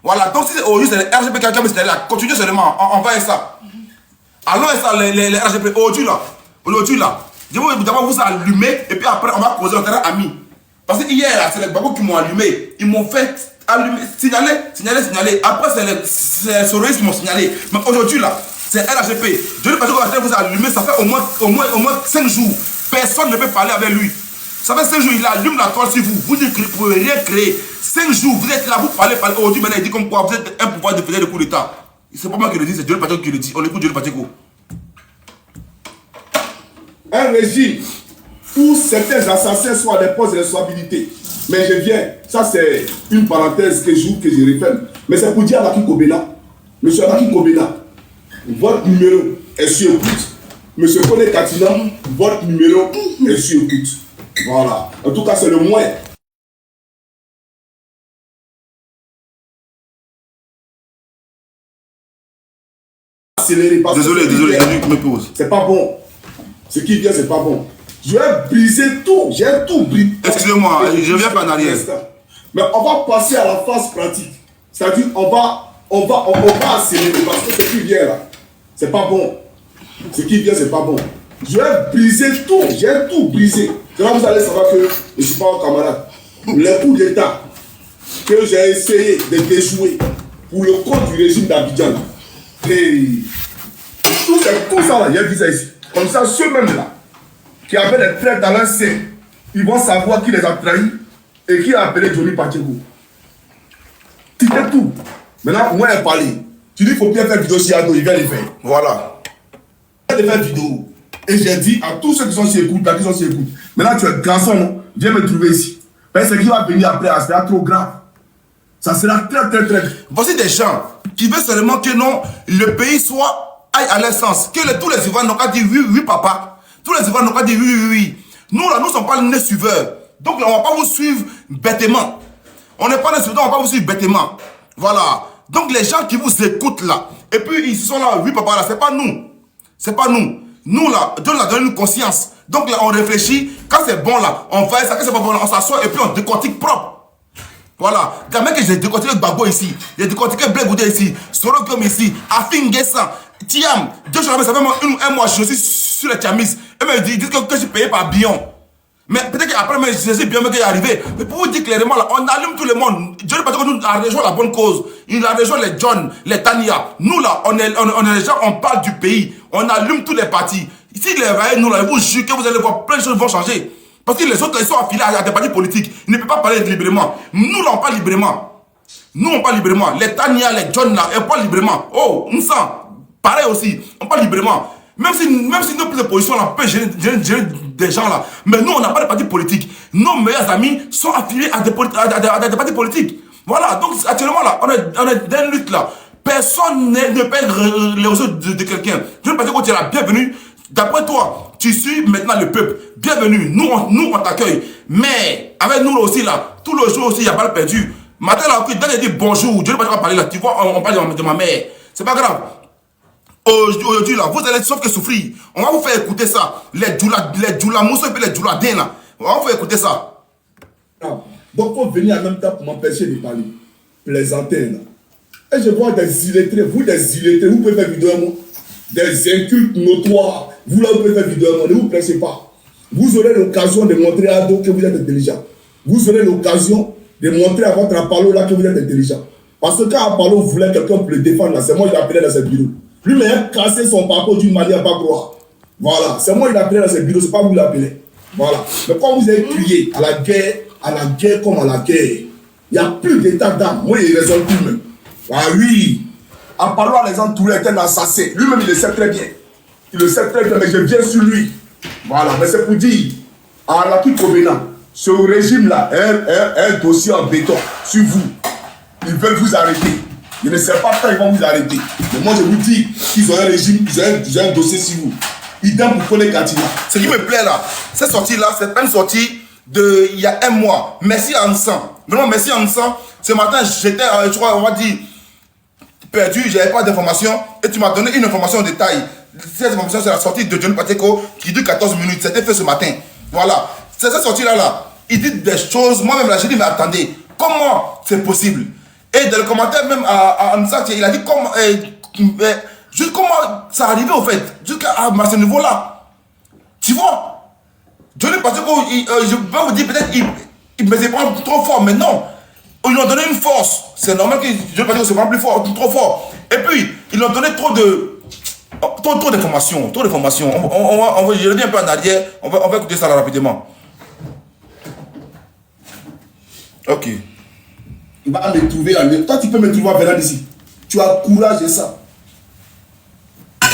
Voilà, donc si aujourd'hui c'est les RGP quelqu'un me signale là, continuez seulement, on va ça. Alors ça, les RGP, aujourd'hui là, je vais d'abord vous allumer et puis après on va causer en terrain ami. Parce que hier là, c'est les babos qui m'ont allumé, ils m'ont fait allumer, signaler. Après c'est les souristes qui m'ont signalé. Mais aujourd'hui là, c'est RGP. Je ne sais pas si vous allumez, ça fait au moins 5 jours. Personne ne peut parler avec lui. Ça fait 5 jours, il allume la toile sur vous. Vous ne pouvez rien créer. 5 jours, vous êtes là, vous parlez. Aujourd'hui, maintenant, il dit comme quoi vous êtes un pouvoir de faire des coups d'État. C'est pas moi qui le dis, c'est Dieu le Pacheco qui le dit. On écoute Dieu le Pacheco. Un régime où certains assassins sont à des postes de responsabilité. Mais je viens, ça c'est une parenthèse que je referme. Mais c'est pour dire à Alaki Kobena, monsieur Alaki Kobena, votre numéro est sur écoute. Monsieur Kone Katina, votre numéro est sur écoute. Voilà. En tout cas, c'est le moins. Désolé, je me pose. C'est pas bon. Ce qui vient, c'est pas bon. Je vais briser tout. J'ai tout brisé. Excusez-moi, je viens pas en arrière. Mais on va passer à la phase pratique. C'est-à-dire, on va accélérer parce que ce qui vient là, c'est pas bon. Ce qui vient, c'est pas bon. Je vais briser tout. J'ai tout brisé. Là, vous allez savoir que je ne suis pas un camarade. Les coups d'État que j'ai essayé de déjouer pour le compte du régime d'Abidjan. Et tout ça là, j'ai vu ça ici. Comme ça, ceux-mêmes là, qui avaient les traits dans leur sein, ils vont savoir qui les a trahis et qui a appelé Johnny Pacheco. C'était tout. Maintenant, moi, j'ai parlé. Tu dis qu'il faut bien faire vidéo sur Ado, il vient les faire. Voilà. Il vient de faire vidéo. Et j'ai dit à tous ceux qui sont sur écoute, là, qui sont sur écoute, maintenant tu es garçon, non? Viens me trouver ici. Parce que ce qui va venir après, ça sera trop grave. Ça sera très, très, très. Voici des gens qui veulent seulement que non, le pays soit aille à l'essence. Que tous les Ivoiriens n'ont qu'à dire oui, oui, papa. Tous les Ivoiriens n'ont qu'à dire oui, oui, oui. Nous, là, nous ne sommes pas les suiveurs. Donc, là, on ne va pas vous suivre bêtement. On n'est pas les suiveurs, on ne va pas vous suivre bêtement. Voilà. Donc, les gens qui vous écoutent là, et puis ils sont là, oui, papa, là, c'est pas nous. C'est pas nous. Nous, là, Dieu nous a donné une conscience. Donc, là, on réfléchit. Quand c'est bon, là, on va ça. Quand c'est pas bon, là, on s'assoit et puis on décortique propre. Voilà. Quand même que j'ai décortiqué Gbagbo ici, j'ai décortiqué Blé Goudé ici, Sorokiom ici, Afin Guessan, Tiam. Dieu, ça fait un mois, je suis sur les Tiamis. Et me dit que je suis payé par Bion. Mais peut-être qu'après, je sais bien qu'il est arrivé. Mais pour vous dire clairement, là, on allume tout le monde. Dieu ne pas que nous a rejoint la bonne cause. Il a rejoint les John, les Tania. Nous, là, on est les gens, on parle du pays. On allume tous les partis. Si les rails, nous, là, vous jurez que vous allez voir plein de choses vont changer. Parce que les autres, ils sont affiliés à des partis politiques. Ils ne peuvent pas parler librement. Nous, là, on parle librement. Nous, on parle librement. Les Tania, les John, là, ils parlent librement. Oh, on sent. Pareil aussi. On parle librement. Même si nos prises de position là peuvent gérer des gens là, mais nous on n'a pas de parti politique. Nos meilleurs amis sont affiliés à des partis politiques. Voilà, donc actuellement là, on est dans une lutte là. Personne ne peut les réseaux de quelqu'un. Je ne veux pas dire que tu es la bienvenue. D'après toi, tu suis maintenant le peuple. Bienvenue, nous on t'accueille. Mais avec nous aussi là, tout le jour aussi, il n'y a pas de perdu. Matin là, dès qu'il dit bonjour, je ne vais pas parler là, tu vois, on parle de ma mère. C'est pas grave. Aujourd'hui là, vous allez sauf que souffrir. On va vous faire écouter ça. Les Djoula Mousso et puis les Djoula Den là. On va vous faire écouter ça. Donc il faut venir en même temps pour m'empêcher de parler. Plaisanter là. Et je vois des illettrés, vous pouvez faire vidéo à moi. Des incultes notoires. Vous là, vous pouvez faire vidéo à moi. Ne vous pressez pas. Vous aurez l'occasion de montrer à d'autres que vous êtes intelligent. Vous aurez l'occasion de montrer à votre Apollo là que vous êtes intelligent. Parce que quand Apollo voulait quelqu'un pour le défendre là, c'est moi qui l'appelais dans ses bureaux. Lui, il a cassé son parcours d'une manière pas croire. Voilà. C'est moi qui l'appelais dans ses bureaux, c'est pas vous qui l'appelez. Voilà. Mais quand vous avez crié à la guerre comme à la guerre, il n'y a plus d'état d'âme. Moi, il raisonne plus même. Ah oui. Apollo Alexandre est un assassin. Lui-même, il le sait très bien. Il le sait très bien, mais je viens sur lui. Voilà. Mais c'est pour dire, à Alaki Kobena, ce régime-là est un dossier en béton sur vous. Ils veulent vous arrêter. Je ne sais pas quand ils vont vous arrêter. Mais moi, je vous dis qu'ils ont un régime, ils ont un dossier sur vous. Idem pour Kone Katina. Ce qui me plaît là, cette sortie-là, c'est pas une sortie il y a un mois. Merci Ansan. Vraiment, merci Ansan. Ce matin, j'étais, je crois, on va dire, perdu, j'avais pas d'informations. Et tu m'as donné une information en détail. Cette information, c'est la sortie de Johnny Pacheco qui dure 14 minutes. C'était fait ce matin. Voilà. C'est cette sortie là. Il dit des choses, moi-même là, j'ai dit, mais attendez, comment c'est possible? Et dans le commentaire, même à Msaki, il a dit comment, juste comment ça arrivait au fait, jusqu'à ce niveau-là. Tu vois? Johnny Pacheco, je vais vous dire, peut-être il me prend trop fort, mais non. Ils lui ont donné une force. C'est normal que Johnny Pacheco se prend plus fort, trop fort. Et puis, ils lui ont donné trop d'informations. Trop d'informations. Je reviens un peu en arrière, on va écouter ça là, rapidement. Ok. Il va me trouver en lieu. Toi, tu peux me trouver en venant d'ici. Tu as courage de ça. Oh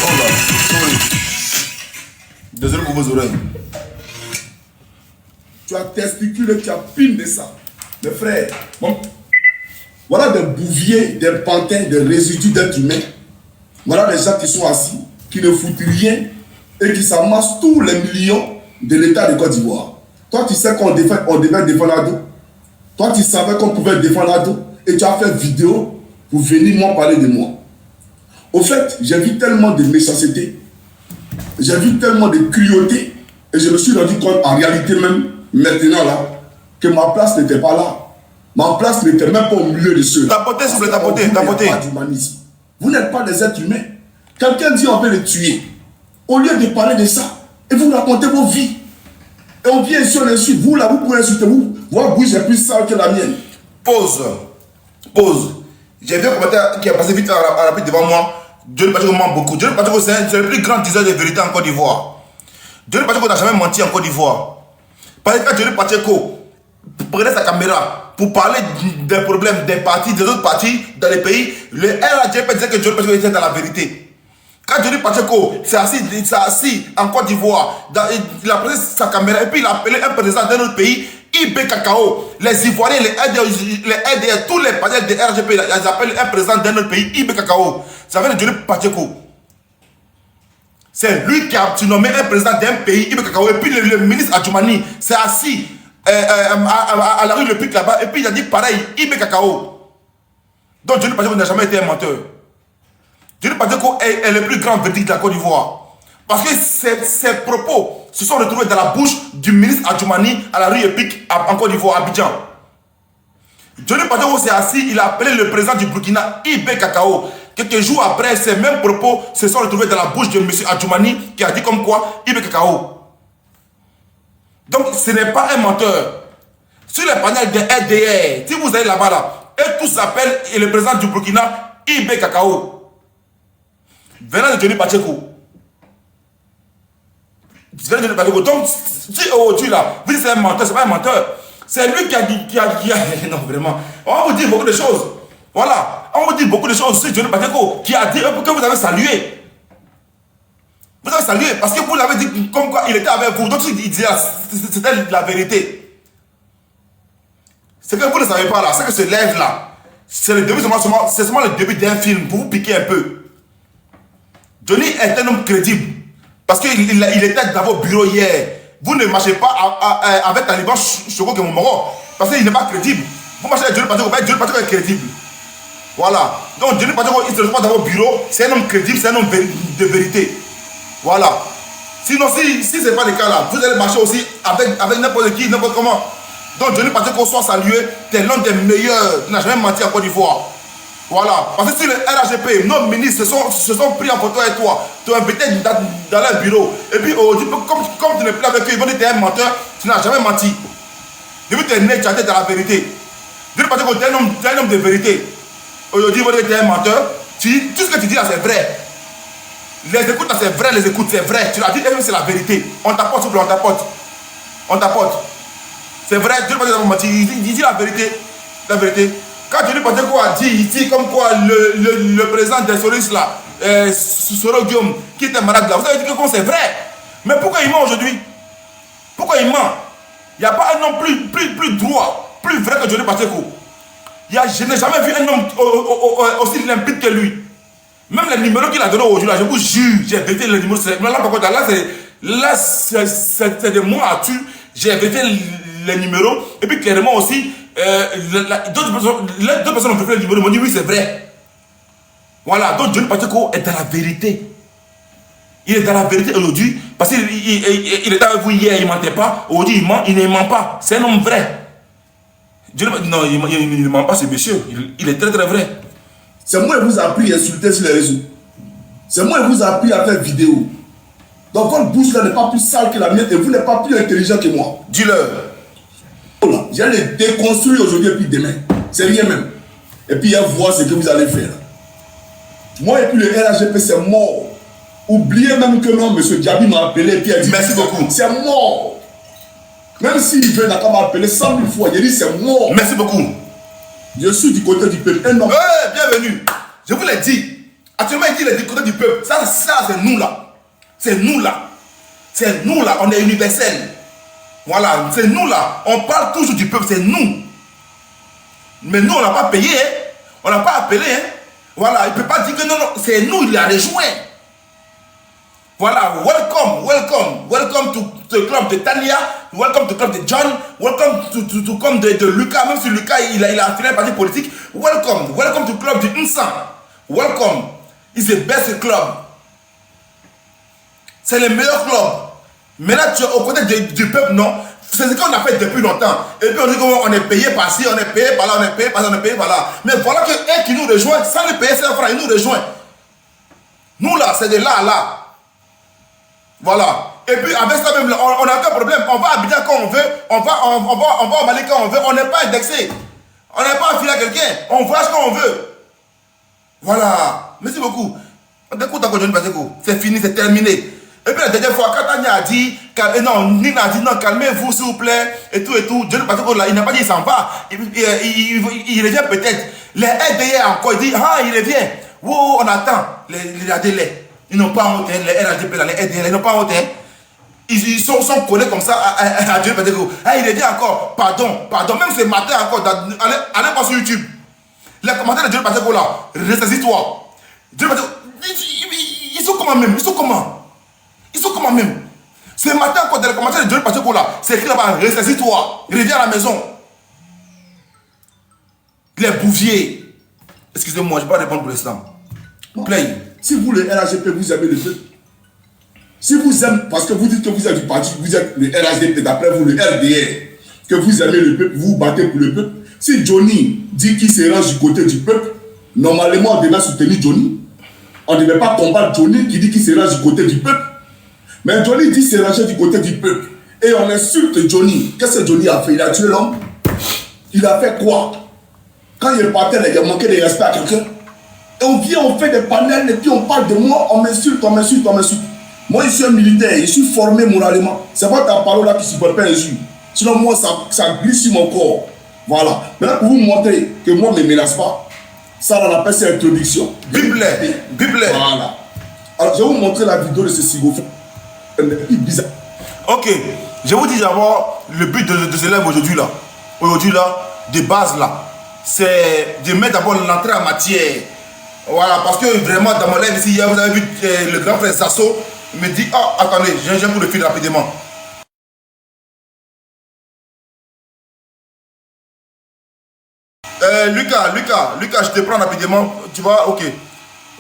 là, sorry. Désolé pour vos oreilles. Tu as testiculé, tu as pine de ça. Mes frères, bon, voilà des bouviers, des pantins, des résidus d'êtres humains. Voilà des gens qui sont assis, qui ne foutent rien et qui s'amassent tous les millions de l'État de Côte d'Ivoire. Toi, tu sais qu'on devait défendre Ado. Toi, tu savais qu'on pouvait défendre Ado et tu as fait vidéo pour venir moi parler de moi. Au fait, j'ai vu tellement de méchanceté, j'ai vu tellement de cruauté et je me suis rendu compte en réalité même, maintenant là, que ma place n'était pas là. Ma place n'était même pas au milieu de ceux. Tapoter, s'il vous plaît, tapoter. Vous n'êtes pas des êtres humains. Quelqu'un dit on veut les tuer. Au lieu de parler de ça, et vous racontez vos vies. Et on vient sur l'insulte. Vous là, vous pouvez insulter vous. Moi, oui, j'ai plus sale que la mienne. Pause. J'ai vu un commentaire qui a passé vite à rapide devant moi. Johnny Pacheco ment beaucoup. Johnny Pacheco, c'est le plus grand diseur de vérité en Côte d'Ivoire. Johnny Pacheco n'a jamais menti en Côte d'Ivoire. Parce que quand Johnny Pacheco prenait sa caméra pour parler des problèmes des partis, des autres partis dans les pays, le RADP disait que Johnny Pacheco était dans la vérité. Quand Johnny Pacheco s'est assis en Côte d'Ivoire, il a pris sa caméra et puis il a appelé un président d'un autre pays, IB Cacao, les Ivoiriens, les RDR, tous les partis de RGP, ils appellent un président d'un autre pays, IB Cacao. Ça vient de Johnny Pacheco. C'est lui qui a nommé un président d'un pays, IB Cacao, et puis le ministre Adjoumani s'est assis à la rue Le Pic là-bas, et puis il a dit pareil, IB Cacao. Donc Johnny Pacheco n'a jamais été un menteur. Johnny Pacheco est le plus grand verdict de la Côte d'Ivoire. Parce que ses propos se sont retrouvés dans la bouche du ministre Adjoumani à la rue Epic en Côte d'Ivoire, à Abidjan. Johnny Pacheco s'est assis, il a appelé le président du Burkina, IB Cacao. Quelques jours après, ces mêmes propos se sont retrouvés dans la bouche de M. Adjoumani qui a dit comme quoi IB Cacao. Donc ce n'est pas un menteur. Sur les panels de RDR, si vous allez là-bas, là, eux tous s'appellent le président du Burkina, IB Cacao. Venant de Johnny Pacheco. Donc, si aujourd'hui là, vous dites c'est un menteur, c'est pas un menteur. C'est lui qui a dit, non vraiment, on va vous dire beaucoup de choses. Voilà, on va vous dire beaucoup de choses sur Johnny Pacheco qui a dit que vous avez salué. Vous avez salué parce que vous l'avez dit comme quoi il était avec vous. Donc il disait, c'était la vérité. Ce que vous ne savez pas là, c'est que ce live là, c'est le début, c'est seulement le début d'un film pour vous piquer un peu. Johnny est un homme crédible. Parce qu'il était dans vos bureaux hier. Vous ne marchez pas avec Taliban Choco que mon moro. Parce qu'il n'est pas crédible. Vous marchez avec Johnny Pacheco, Johnny Pacheco est crédible. Voilà. Donc Johnny Pacheco, il ne se retrouve pas dans vos bureaux. C'est un homme crédible, c'est un homme de vérité. Voilà. Sinon, si ce n'est pas le cas là, vous allez marcher aussi avec n'importe qui, n'importe comment. Donc Johnny Pacheco soit salué, tu es l'un des meilleurs. Tu n'as jamais menti en Côte d'Ivoire. Voilà, parce que si le RAGP, nos ministres se sont pris en photo avec toi, tu as invité dans leur bureau, et puis comme tu n'es plus avec eux, ils vont dire que tu es un menteur, tu n'as jamais menti. Depuis que tu es né, tu as été dans la vérité. Je ne dis pas que tu es un homme de vérité. Aujourd'hui, ils vont dire que tu es un menteur. Tout ce que tu dis là, c'est vrai. Les écoutes là, c'est vrai, les écoutes, c'est vrai. Tu l'as dit, c'est la vérité. On t'apporte, s'il vous plaît, on t'apporte. C'est vrai, je ne dis pas que tu as menti. Il dit la vérité. La vérité. Quand Johnny Pacheco a dit ici comme quoi le président des Soris là, Soro Guillaume, qui était malade là, vous avez dit que c'est vrai. Mais pourquoi il ment aujourd'hui? Pourquoi il ment? Il n'y a pas un homme plus droit, plus vrai que Johnny Pacheco. Je n'ai jamais vu un homme aussi limpide que lui. Même les numéros qu'il a donnés aujourd'hui, là, je vous jure, j'ai vérifié les numéros. Là, c'est de moi à tu. J'ai vérifié les numéros. Et puis clairement aussi, d'autres personnes ont vérifié les numéros. Ils m'ont dit oui, c'est vrai. Voilà, donc Johnny Pacheco est dans la vérité. Il est dans la vérité aujourd'hui. Parce qu'il il était avec vous hier, il ne mentait pas. Aujourd'hui, il ment, il ne ment pas. C'est un homme vrai. Non, il ne ment pas, ce monsieur. Il est très très vrai. C'est moi qui vous ai appris à insulter sur les réseaux. C'est moi qui vous ai appris à faire vidéo. Donc votre bouche là n'est pas plus sale que la mienne et vous n'êtes pas plus intelligent que moi. Dis-leur. J'allais les déconstruire aujourd'hui et puis demain. C'est rien même. Et puis voir ce que vous allez faire. Moi et puis le RHGP c'est mort. Oubliez même que non, monsieur Diaby m'a appelé et puis a dit merci beaucoup. C'est mort. Même s'il veut, il n'a qu'à m'appeler 100 000 fois. Il dit c'est mort. Merci beaucoup. Je suis du côté du peuple. Un homme. Bienvenue. Je vous l'ai dit. Actuellement, il dit il est du côté du peuple. Ça c'est nous là. C'est nous là. C'est nous là. On est universel. Voilà, c'est nous là. On parle toujours du peuple, c'est nous. Mais nous, on n'a pas payé. Hein. On n'a pas appelé. Hein. Voilà, il ne peut pas dire que non, non. C'est nous, il a rejoint. Voilà, welcome to the club de Tania, welcome to the club de John, welcome to club de Lucas, même si Lucas il a affilié un parti politique, welcome to the club de Insan, welcome, it's the best club. C'est le meilleur club. Mais là, tu es au côté du peuple, non? C'est ce qu'on a fait depuis longtemps. Et puis on dit qu'on est payé par-ci, on est payé par-là, on est payé par-là, on est payé par-là. Mais voilà qu'un qui nous rejoint, sans le payer 5 francs, il nous rejoint. Nous là, c'est de là à là. Voilà. Et puis avec ça même, on n'a aucun problème. On va à Abidjan quand on veut, on va au Mali quand on veut. On n'est pas indexé. On n'est pas affilié à quelqu'un. On voyage quand on veut. Voilà. Merci beaucoup. C'est fini, c'est terminé. Et puis la dernière fois, quand Tania a dit, non, Nina a dit non, calmez-vous s'il vous plaît, et tout, Dieu parce que là, il n'a pas dit il s'en va, il revient peut-être. Les RDA encore, il dit, ah, il revient. Oh, on attend, les ADL. Ils n'ont pas honte, les RDP, les RDL, ils n'ont pas honte. Ils sont collés comme ça à Dieu parce que, ah, il revient encore, pardon, même ce matin encore, allez voir sur YouTube. Les commentaires de Dieu parce que là, ressaisis-toi. Dieu parce que, ils sont comment même, Ils sont comment même? Ce matin, quand dans les commentaires de Dieu Pacheco là, c'est écrit là-bas, ressaisis-toi, reviens à la maison. Les bouviers. Excusez-moi, je ne vais pas répondre pour l'instant. Play. Si vous, le RHGP, vous aimez le peuple, si vous aimez, parce que vous dites que vous êtes du parti, vous êtes le RHGP, d'après vous, le RDR, que vous aimez le peuple, vous vous battez pour le peuple. Si Johnny dit qu'il se range du côté du peuple, normalement, on devait soutenir Johnny. On ne devait pas combattre Johnny qui dit qu'il se range du côté du peuple. Mais Johnny dit se ranger du côté du peuple. Et on insulte Johnny. Qu'est-ce que Johnny a fait? Il a tué l'homme. Il a fait quoi? Quand il partait, il a manqué de respect à quelqu'un. Et on vient, on fait des panels, et puis on parle de moi, on m'insulte. Moi, je suis un militaire, je suis formé moralement. C'est pas ta parole là qui ne supporte pas insulte. Sinon, moi, ça glisse sur mon corps. Voilà. Maintenant, pour vous montrer que moi, ne me menace pas, ça, on appelle ça introduction. Bible. Voilà. Alors, je vais vous montrer la vidéo de ce cigophone. Bizarre. Ok, je vous dis d'abord le but de ce live aujourd'hui là. Aujourd'hui là, de base là, c'est de mettre d'abord l'entrée en matière. Voilà, parce que vraiment dans mon live ici, hier, vous avez vu le grand frère Sasso me dit, ah, attendez, j'ai un coup de fil rapidement. Lucas, je te prends rapidement, tu vois, ok.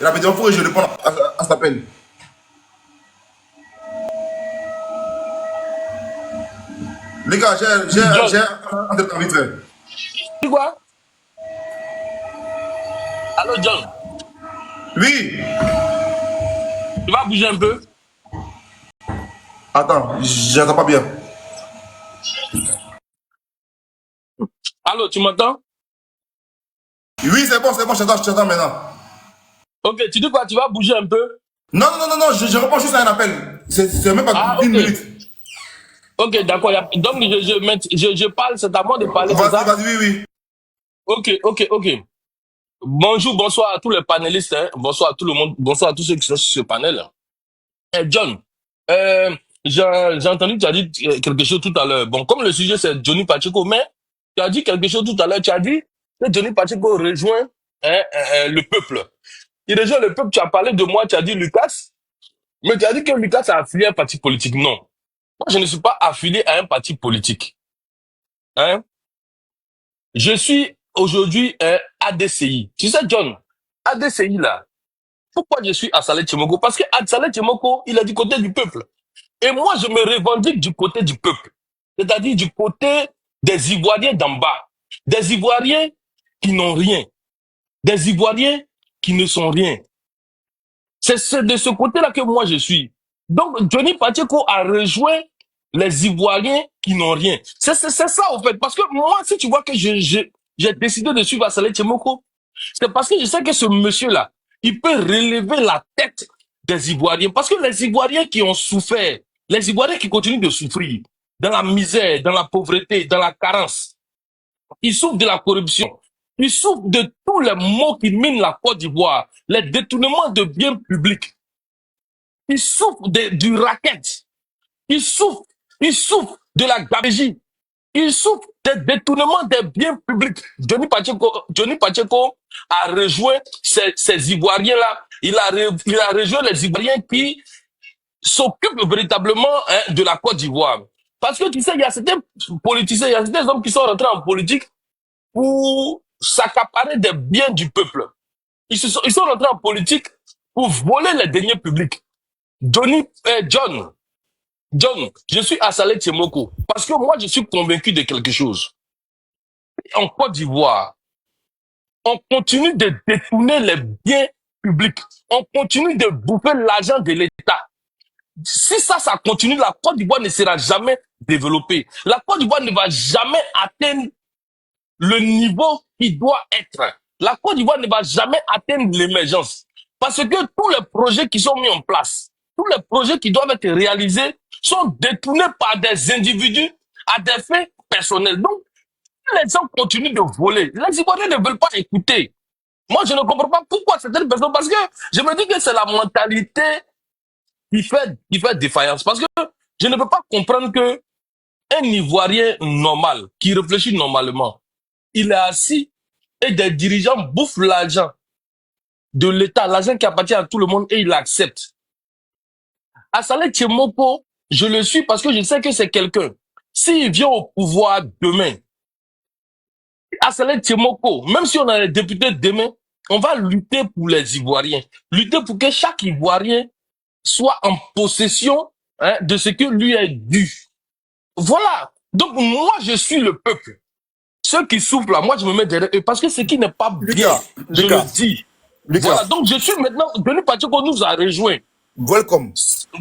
Rapidement, il faut que je réponde à cet appel. Les gars, j'ai un de temps vite fait. Tu quoi? Allô, John? Oui. Tu vas bouger un peu? Attends, j'entends pas bien. Allô, tu m'entends? Oui, c'est bon, je t'entends maintenant. Ok, tu dis quoi? Tu vas bouger un peu? Non, je réponds juste à un appel. C'est même pas une minute. Ok, d'accord. Donc, je parle, c'est à moi de parler. Vas-y, oui. Ok. Bonjour, bonsoir à tous les panélistes. Hein. Bonsoir à tout le monde. Bonsoir à tous ceux qui sont sur ce panel. John, j'ai entendu que tu as dit quelque chose tout à l'heure. Bon, comme le sujet c'est Johnny Pacheco, mais tu as dit quelque chose tout à l'heure. Tu as dit que Johnny Pacheco rejoint le peuple. Il rejoint le peuple. Tu as parlé de moi, tu as dit Lucas. Mais tu as dit que Lucas a affilié à un parti politique. Non. Moi, je ne suis pas affilié à un parti politique. Hein? Je suis aujourd'hui un ADCI. Tu sais, John, ADCI là, Pourquoi je suis à Saleh Tchemoko? Parce que à Saleh Tchemoko, il est du côté du peuple. Et moi, je me revendique du côté du peuple. C'est-à-dire du côté des Ivoiriens d'en bas. Des Ivoiriens qui n'ont rien. Des Ivoiriens qui ne sont rien. C'est de ce côté-là que moi je suis. Donc, Johnny Pacheco a rejoint les Ivoiriens qui n'ont rien. C'est ça, en fait. Parce que moi, si tu vois que j'ai décidé de suivre Saleh Tchemoko, c'est parce que je sais que ce monsieur-là, il peut relever la tête des Ivoiriens. Parce que les Ivoiriens qui ont souffert, les Ivoiriens qui continuent de souffrir, dans la misère, dans la pauvreté, dans la carence, ils souffrent de la corruption. Ils souffrent de tous les maux qui minent la Côte d'Ivoire, les détournements de biens publics. Ils souffrent du racket. Ils souffrent de la gabegie. Ils souffrent des détournements des biens publics. Johnny Pacheco a rejoint ces Ivoiriens-là. Il a rejoint les Ivoiriens qui s'occupent véritablement de la Côte d'Ivoire. Parce que tu sais, il y a certains politiciens, il y a certains hommes qui sont rentrés en politique pour s'accaparer des biens du peuple. Ils sont rentrés en politique pour voler les deniers publics. John, je suis à Saleh Tchemoko parce que moi, je suis convaincu de quelque chose. En Côte d'Ivoire, on continue de détourner les biens publics. On continue de bouffer l'argent de l'État. Si ça continue, la Côte d'Ivoire ne sera jamais développée. La Côte d'Ivoire ne va jamais atteindre le niveau qui doit être. La Côte d'Ivoire ne va jamais atteindre l'émergence. Parce que tous les projets qui sont mis en place, tous les projets qui doivent être réalisés sont détournés par des individus à des fins personnels. Donc, les gens continuent de voler. Les Ivoiriens ne veulent pas écouter. Moi, je ne comprends pas pourquoi certaines personnes, parce que je me dis que c'est la mentalité qui fait défaillance. Parce que je ne peux pas comprendre que un Ivoirien normal, qui réfléchit normalement, il est assis et des dirigeants bouffent l'argent de l'État, l'argent qui appartient à tout le monde et il l'accepte. À Saleh Tchemoko, je le suis parce que je sais que c'est quelqu'un. S'il vient au pouvoir demain, à Saleh Tchemoko, même si on a les députés demain, on va lutter pour les Ivoiriens. Lutter pour que chaque Ivoirien soit en possession de ce que lui est dû. Voilà. Donc moi, je suis le peuple. Ceux qui souffrent là, moi je me mets derrière eux parce que ce qui n'est pas bien, je le dis. Voilà, donc je suis maintenant, Johnny Pacheco nous a rejoint. Welcome.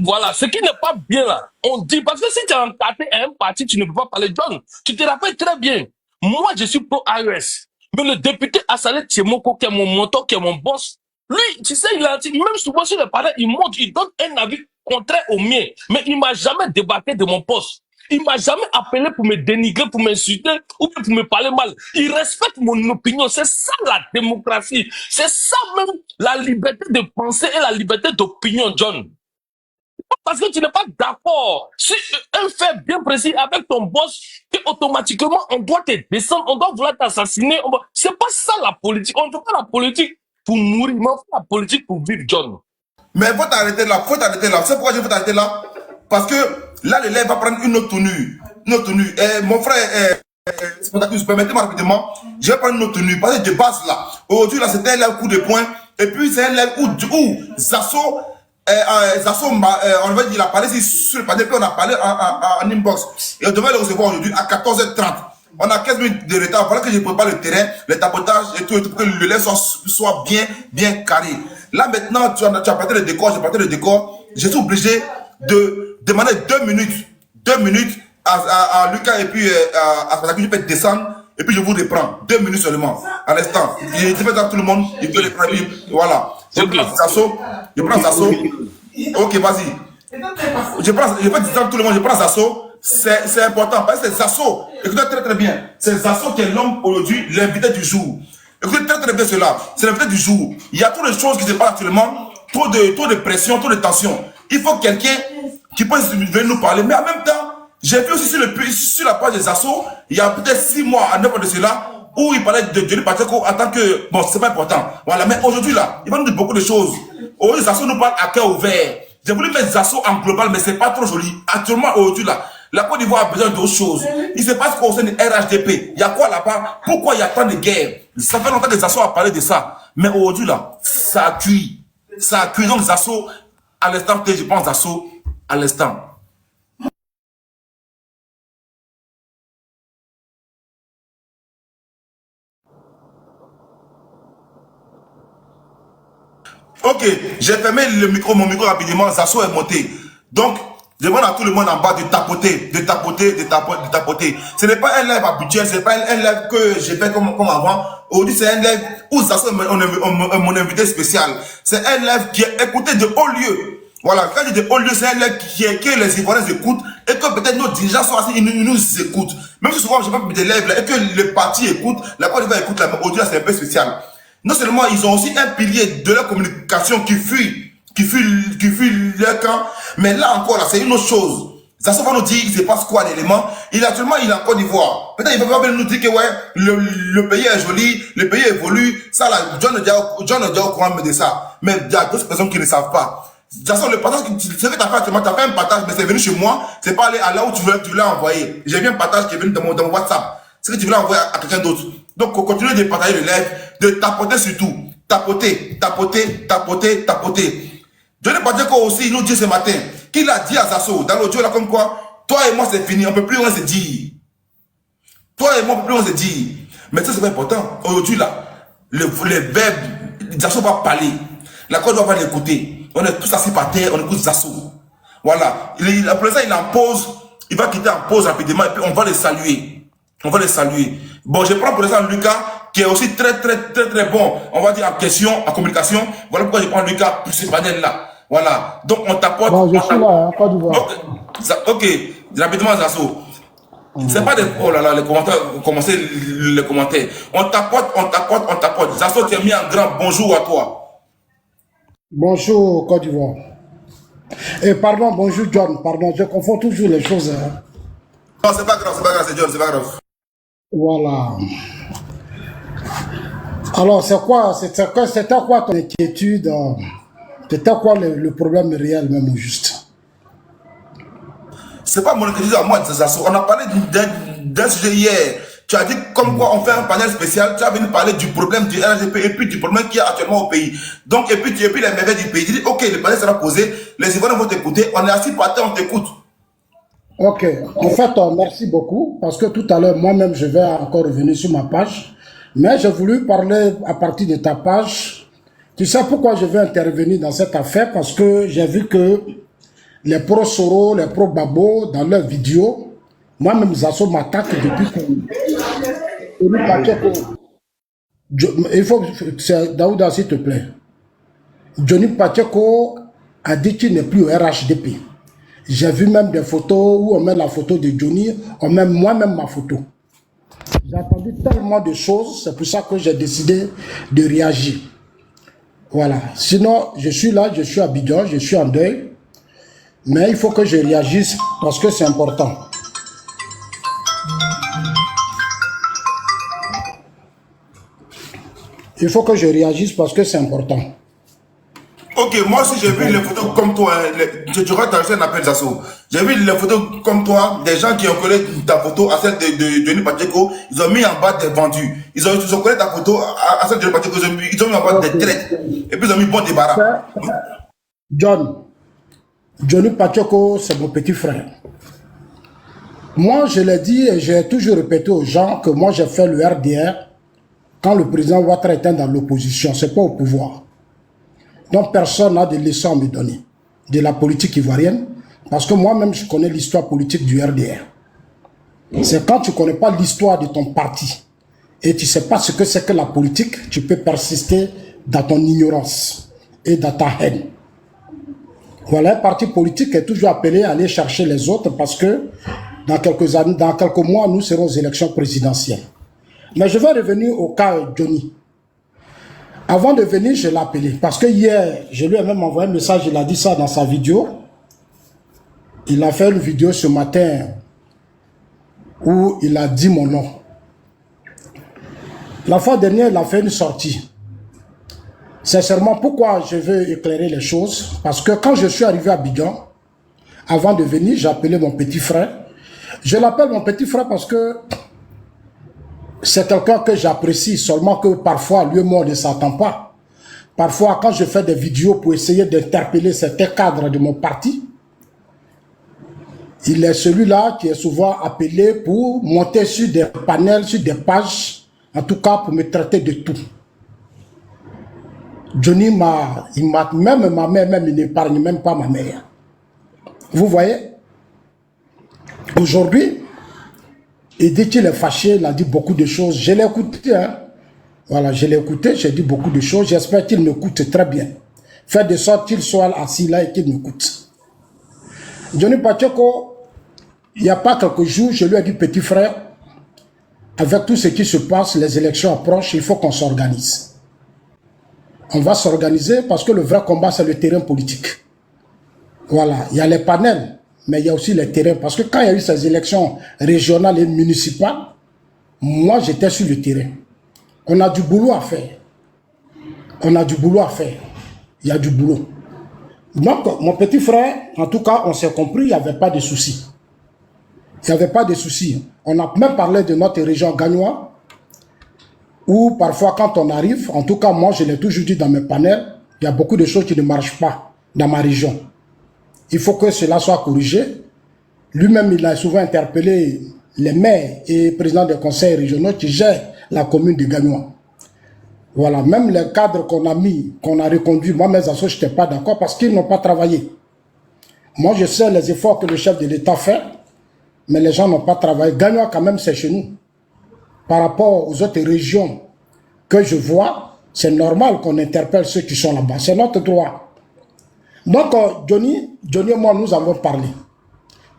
Voilà, ce qui n'est pas bien là, on dit, parce que si tu es encarté à un parti, tu ne peux pas parler. John, tu te rappelles très bien, moi je suis pro-AES, mais le député Saleh Tchemoko, qui est mon mentor, qui est mon boss, lui, tu sais, il a dit, même souvent sur le parler, il montre, il donne un avis contraire au mien, mais il m'a jamais débarqué de mon poste. Il m'a jamais appelé pour me dénigrer, pour m'insulter ou pour me parler mal. Il respecte mon opinion. C'est ça la démocratie. C'est ça même la liberté de penser et la liberté d'opinion, John. Parce que tu n'es pas d'accord. Si un fait bien précis avec ton boss, que automatiquement on doit te descendre, on doit vouloir t'assassiner. C'est pas ça la politique. On ne fait pas la politique pour mourir, mais on fait la politique pour vivre, John. Mais faut t'arrêter là, faut t'arrêter là. C'est pourquoi je veux t'arrêter là. Parce que là, l'élève va prendre une autre tenue. Une autre tenue. Mon frère, permettez-moi rapidement, je vais prendre une autre tenue. Parce que de base là, aujourd'hui là, c'était un coup de poing. Et puis c'est un élève où Zasso, on va dire, il a parlé sur le panel, puis on a parlé en inbox. Et on devait le recevoir aujourd'hui à 14h30. On a 15 minutes de retard. Voilà que je prépare le terrain, le tapotage et tout pour que le lait soit bien carré. Là maintenant, tu as parlé le décor, j'ai parlé le décor. Je suis obligé de demander 2 minutes à Lucas et puis à Spatacu, je peux descendre et puis je vous reprends. 2 minutes seulement, à l'instant. Je fais à tout le monde, il peut les prendre. Voilà. Je prends Zasso. Ok, vas-y. Je peux descendre tout le monde, je prends Zasso. C'est important parce que c'est Zasso. Écoutez très bien. C'est Zasso qui est l'homme aujourd'hui, l'invité du jour. Écoutez très bien cela. C'est l'invité du jour. Il y a trop de choses qui se passent actuellement. Trop de pression, trop de tension. Il faut quelqu'un qui puisse venir nous parler. Mais en même temps, j'ai vu aussi sur la page des Zasso, il y a peut-être 6 mois, à 9 mois de cela, où il parlait de Johnny Pacheco en tant que... Bon, c'est pas important. Voilà, mais aujourd'hui là, il va nous dire beaucoup de choses. Aujourd'hui, Zasso nous parle à cœur ouvert. J'ai voulu mettre Zasso en global, mais c'est pas trop joli. Actuellement, aujourd'hui là, la Côte d'Ivoire a besoin d'autres choses. Il se passe quoi au sein du RHDP? Il y a quoi là-bas? Pourquoi il y a tant de guerres? Ça fait longtemps que Zasso a parlé de ça. Mais aujourd'hui là, ça cuit. ça a cuit. Donc, Zasso, à l'instant T, je pense Zasso, à l'instant. Ok, j'ai fermé le micro, mon micro rapidement, Zasso est monté. Donc, je demande à tout le monde en bas de tapoter, de tapoter, de tapoter, de tapoter. Ce n'est pas un live habituel, ce n'est pas un live que j'ai fait comme avant. Aujourd'hui, c'est un live où Zasso est mon invité spécial. C'est un live qui est écouté de haut lieu. Voilà, quand je dis haut lieu, c'est un live que les Ivoiriens écoutent et que peut-être nos dirigeants sont assis, ils nous écoutent. Même si souvent, je fais des lives là et que le parti écoute, la Côte d'Ivoire écoute, aujourd'hui, c'est un peu spécial. Non seulement ils ont aussi un pilier de leur communication qui fuit leur camp, mais là encore, là, c'est une autre chose. Zasso va nous dire, il se passe quoi l'élément. Actuellement, il est en Côte d'Ivoire. Peut-être il va pas venir nous dire que ouais, le pays est joli, le pays évolue. Ça, là, John est déjà au courant de ça. Mais il y a d'autres personnes qui ne savent pas. Zasso, le partage, c'est que t'as fait un partage, mais c'est venu chez moi, c'est pas aller à là où tu l'as envoyé. J'ai vu un partage qui est venu dans mon WhatsApp. C'est que tu veux l'envoyer à quelqu'un d'autre. Donc, continuez de partager le live, de tapoter surtout. Tapoter, tapoter, tapoter, tapoter. Johnny Pacheco aussi, il nous dit ce matin, qu'il a dit à Zasso, dans l'audio là, comme quoi, toi et moi c'est fini, on ne peut plus rien se dire. Toi et moi, on ne peut plus rien se dire. Mais ça, c'est pas important. Aujourd'hui là, les verbes, Zasso va parler. La Côte va l'écouter. On est tous assis par terre, on écoute Zasso. Voilà. Le président, il en pause, il va quitter en pause rapidement et puis on va le saluer. On va les saluer. Bon, je prends pour exemple Lucas, qui est aussi très bon, on va dire en question, en communication. Voilà pourquoi je prends Lucas pour ce panel-là. Voilà. Donc, on tapote. Bon, je suis là, hein, Côte d'Ivoire. Ok, rapidement, Zasso. C'est pas des. Oh là là, les commentaires, commencez les commentaires. On tapote, on tapote, on tapote. Zasso, tu as mis un grand bonjour à toi. Bonjour, Côte d'Ivoire. Et pardon, bonjour, John. Pardon, je confonds toujours les choses. Hein. Non, c'est pas grave, c'est John, c'est pas grave. Voilà. Alors, c'était quoi ton inquiétude? C'était quoi le problème réel, même au juste? C'est pas mon inquiétude à moi, Zasso. On a parlé d'un sujet hier. Tu as dit comme quoi on fait un panel spécial. Tu as venu parler du problème du RGP et puis du problème qu'il y a actuellement au pays. Donc, et puis les merveilles du pays. Tu dis, ok, le panel sera posé, les Ivoiriens vont t'écouter. On est assis par terre, on t'écoute. Ok, en fait, merci beaucoup, parce que tout à l'heure, moi-même, je vais encore revenir sur ma page, mais j'ai voulu parler à partir de ta page. Tu sais pourquoi je vais intervenir dans cette affaire? Parce que j'ai vu que les pro-Soro, les pro-Babo, dans leurs vidéos, moi-même, Zasso m'attaque depuis que... Il faut... Daouda, s'il te plaît. Johnny Pacheco a dit qu'il n'est plus au RHDP. J'ai vu même des photos où on met la photo de Johnny, on met moi-même ma photo. J'ai entendu tellement de choses, c'est pour ça que j'ai décidé de réagir. Voilà. Sinon, je suis là, je suis à Abidjan, je suis en deuil. Mais il faut que je réagisse parce que c'est important. Il faut que je réagisse parce que c'est important. Ok, moi aussi j'ai vu les photos comme toi, tu crois que tu as un appel Zasso. J'ai vu les photos comme toi, des gens qui ont collé ta photo à celle de Johnny Pacheco, ils ont mis en bas des vendus. Ils ont collé ta photo à celle de Johnny Pacheco, ils ont mis en bas des traites. Et puis ils ont mis bon débarras. Johnny Pacheco, c'est mon petit frère. Moi, je l'ai dit et j'ai toujours répété aux gens que moi j'ai fait le RDR quand le président Ouattara était dans l'opposition, c'est pas au pouvoir. Donc personne n'a de leçons à me donner de la politique ivoirienne, parce que moi-même je connais l'histoire politique du RDR. C'est quand tu ne connais pas l'histoire de ton parti et tu ne sais pas ce que c'est que la politique, tu peux persister dans ton ignorance et dans ta haine. Voilà, un parti politique est toujours appelé à aller chercher les autres parce que dans quelques mois, nous serons aux élections présidentielles. Mais je vais revenir au cas Johnny. Avant de venir, je l'ai appelé. Parce que hier, je lui ai même envoyé un message, il a dit ça dans sa vidéo. Il a fait une vidéo ce matin où il a dit mon nom. La fois dernière, il a fait une sortie. Sincèrement, pourquoi je veux éclairer les choses? Parce que quand je suis arrivé à Abidjan, avant de venir, j'ai appelé mon petit frère. Je l'appelle mon petit frère parce que c'est quelqu'un que j'apprécie, seulement que parfois, lui et moi, on ne s'entend pas. Parfois, quand je fais des vidéos pour essayer d'interpeller certains cadres de mon parti, il est celui-là qui est souvent appelé pour monter sur des panels, sur des pages, en tout cas pour me traiter de tout. Johnny même ma mère, même il n'épargne même pas ma mère. Vous voyez? Aujourd'hui, il dit qu'il est fâché, il a dit beaucoup de choses. Je l'ai écouté, hein. Voilà, je l'ai écouté, j'ai dit beaucoup de choses. J'espère qu'il m'écoute très bien. Faire de sorte qu'il soit assis là et qu'il m'écoute. Johnny Pacheco, il n'y a pas quelques jours, je lui ai dit, petit frère, avec tout ce qui se passe, les élections approchent, il faut qu'on s'organise. On va s'organiser parce que le vrai combat, c'est le terrain politique. Voilà, il y a les panels, mais il y a aussi les terrains. Parce que quand il y a eu ces élections régionales et municipales, moi, j'étais sur le terrain. On a du boulot à faire. On a du boulot à faire. Il y a du boulot. Donc, mon petit frère, en tout cas, on s'est compris, il n'y avait pas de soucis. Il n'y avait pas de soucis. On a même parlé de notre région gagnoise, où parfois quand on arrive, en tout cas moi je l'ai toujours dit dans mes panels, il y a beaucoup de choses qui ne marchent pas dans ma région. Il faut que cela soit corrigé. Lui-même, il a souvent interpellé les maires et présidents des conseils régionaux qui gèrent la commune de Gagnois. Voilà, même les cadres qu'on a mis, qu'on a reconduits, moi mes associés, je n'étais pas d'accord parce qu'ils n'ont pas travaillé. Moi je sais les efforts que le chef de l'État fait, mais les gens n'ont pas travaillé. Gagnois quand même c'est chez nous. Par rapport aux autres régions que je vois, c'est normal qu'on interpelle ceux qui sont là-bas. C'est notre droit. Donc, Johnny et moi, nous avons parlé.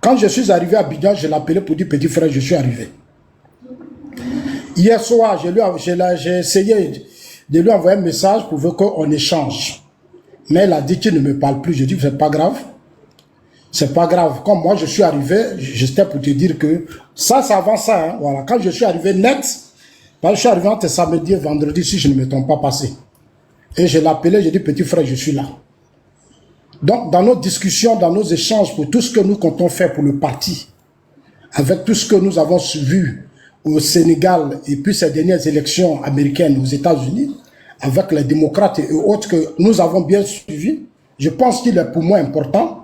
Quand je suis arrivé à Abidjan, je l'ai appelé pour dire, petit frère, je suis arrivé. Hier soir, j'ai essayé de lui envoyer un message pour qu'on échange. Mais il a dit qu'il ne me parle plus. Je dis, c'est pas grave. C'est pas grave. Comme moi, je suis arrivé, j'étais pour te dire que ça avance ça. Hein, voilà. Quand je suis arrivé net, je suis arrivé entre samedi et vendredi, si je ne me trompe pas passé. Et je l'ai appelé, j'ai dit, petit frère, je suis là. Donc, dans nos discussions, dans nos échanges, pour tout ce que nous comptons faire pour le parti, avec tout ce que nous avons vu au Sénégal et puis ces dernières élections américaines aux États-Unis, avec les démocrates et autres que nous avons bien suivis, je pense qu'il est pour moi important,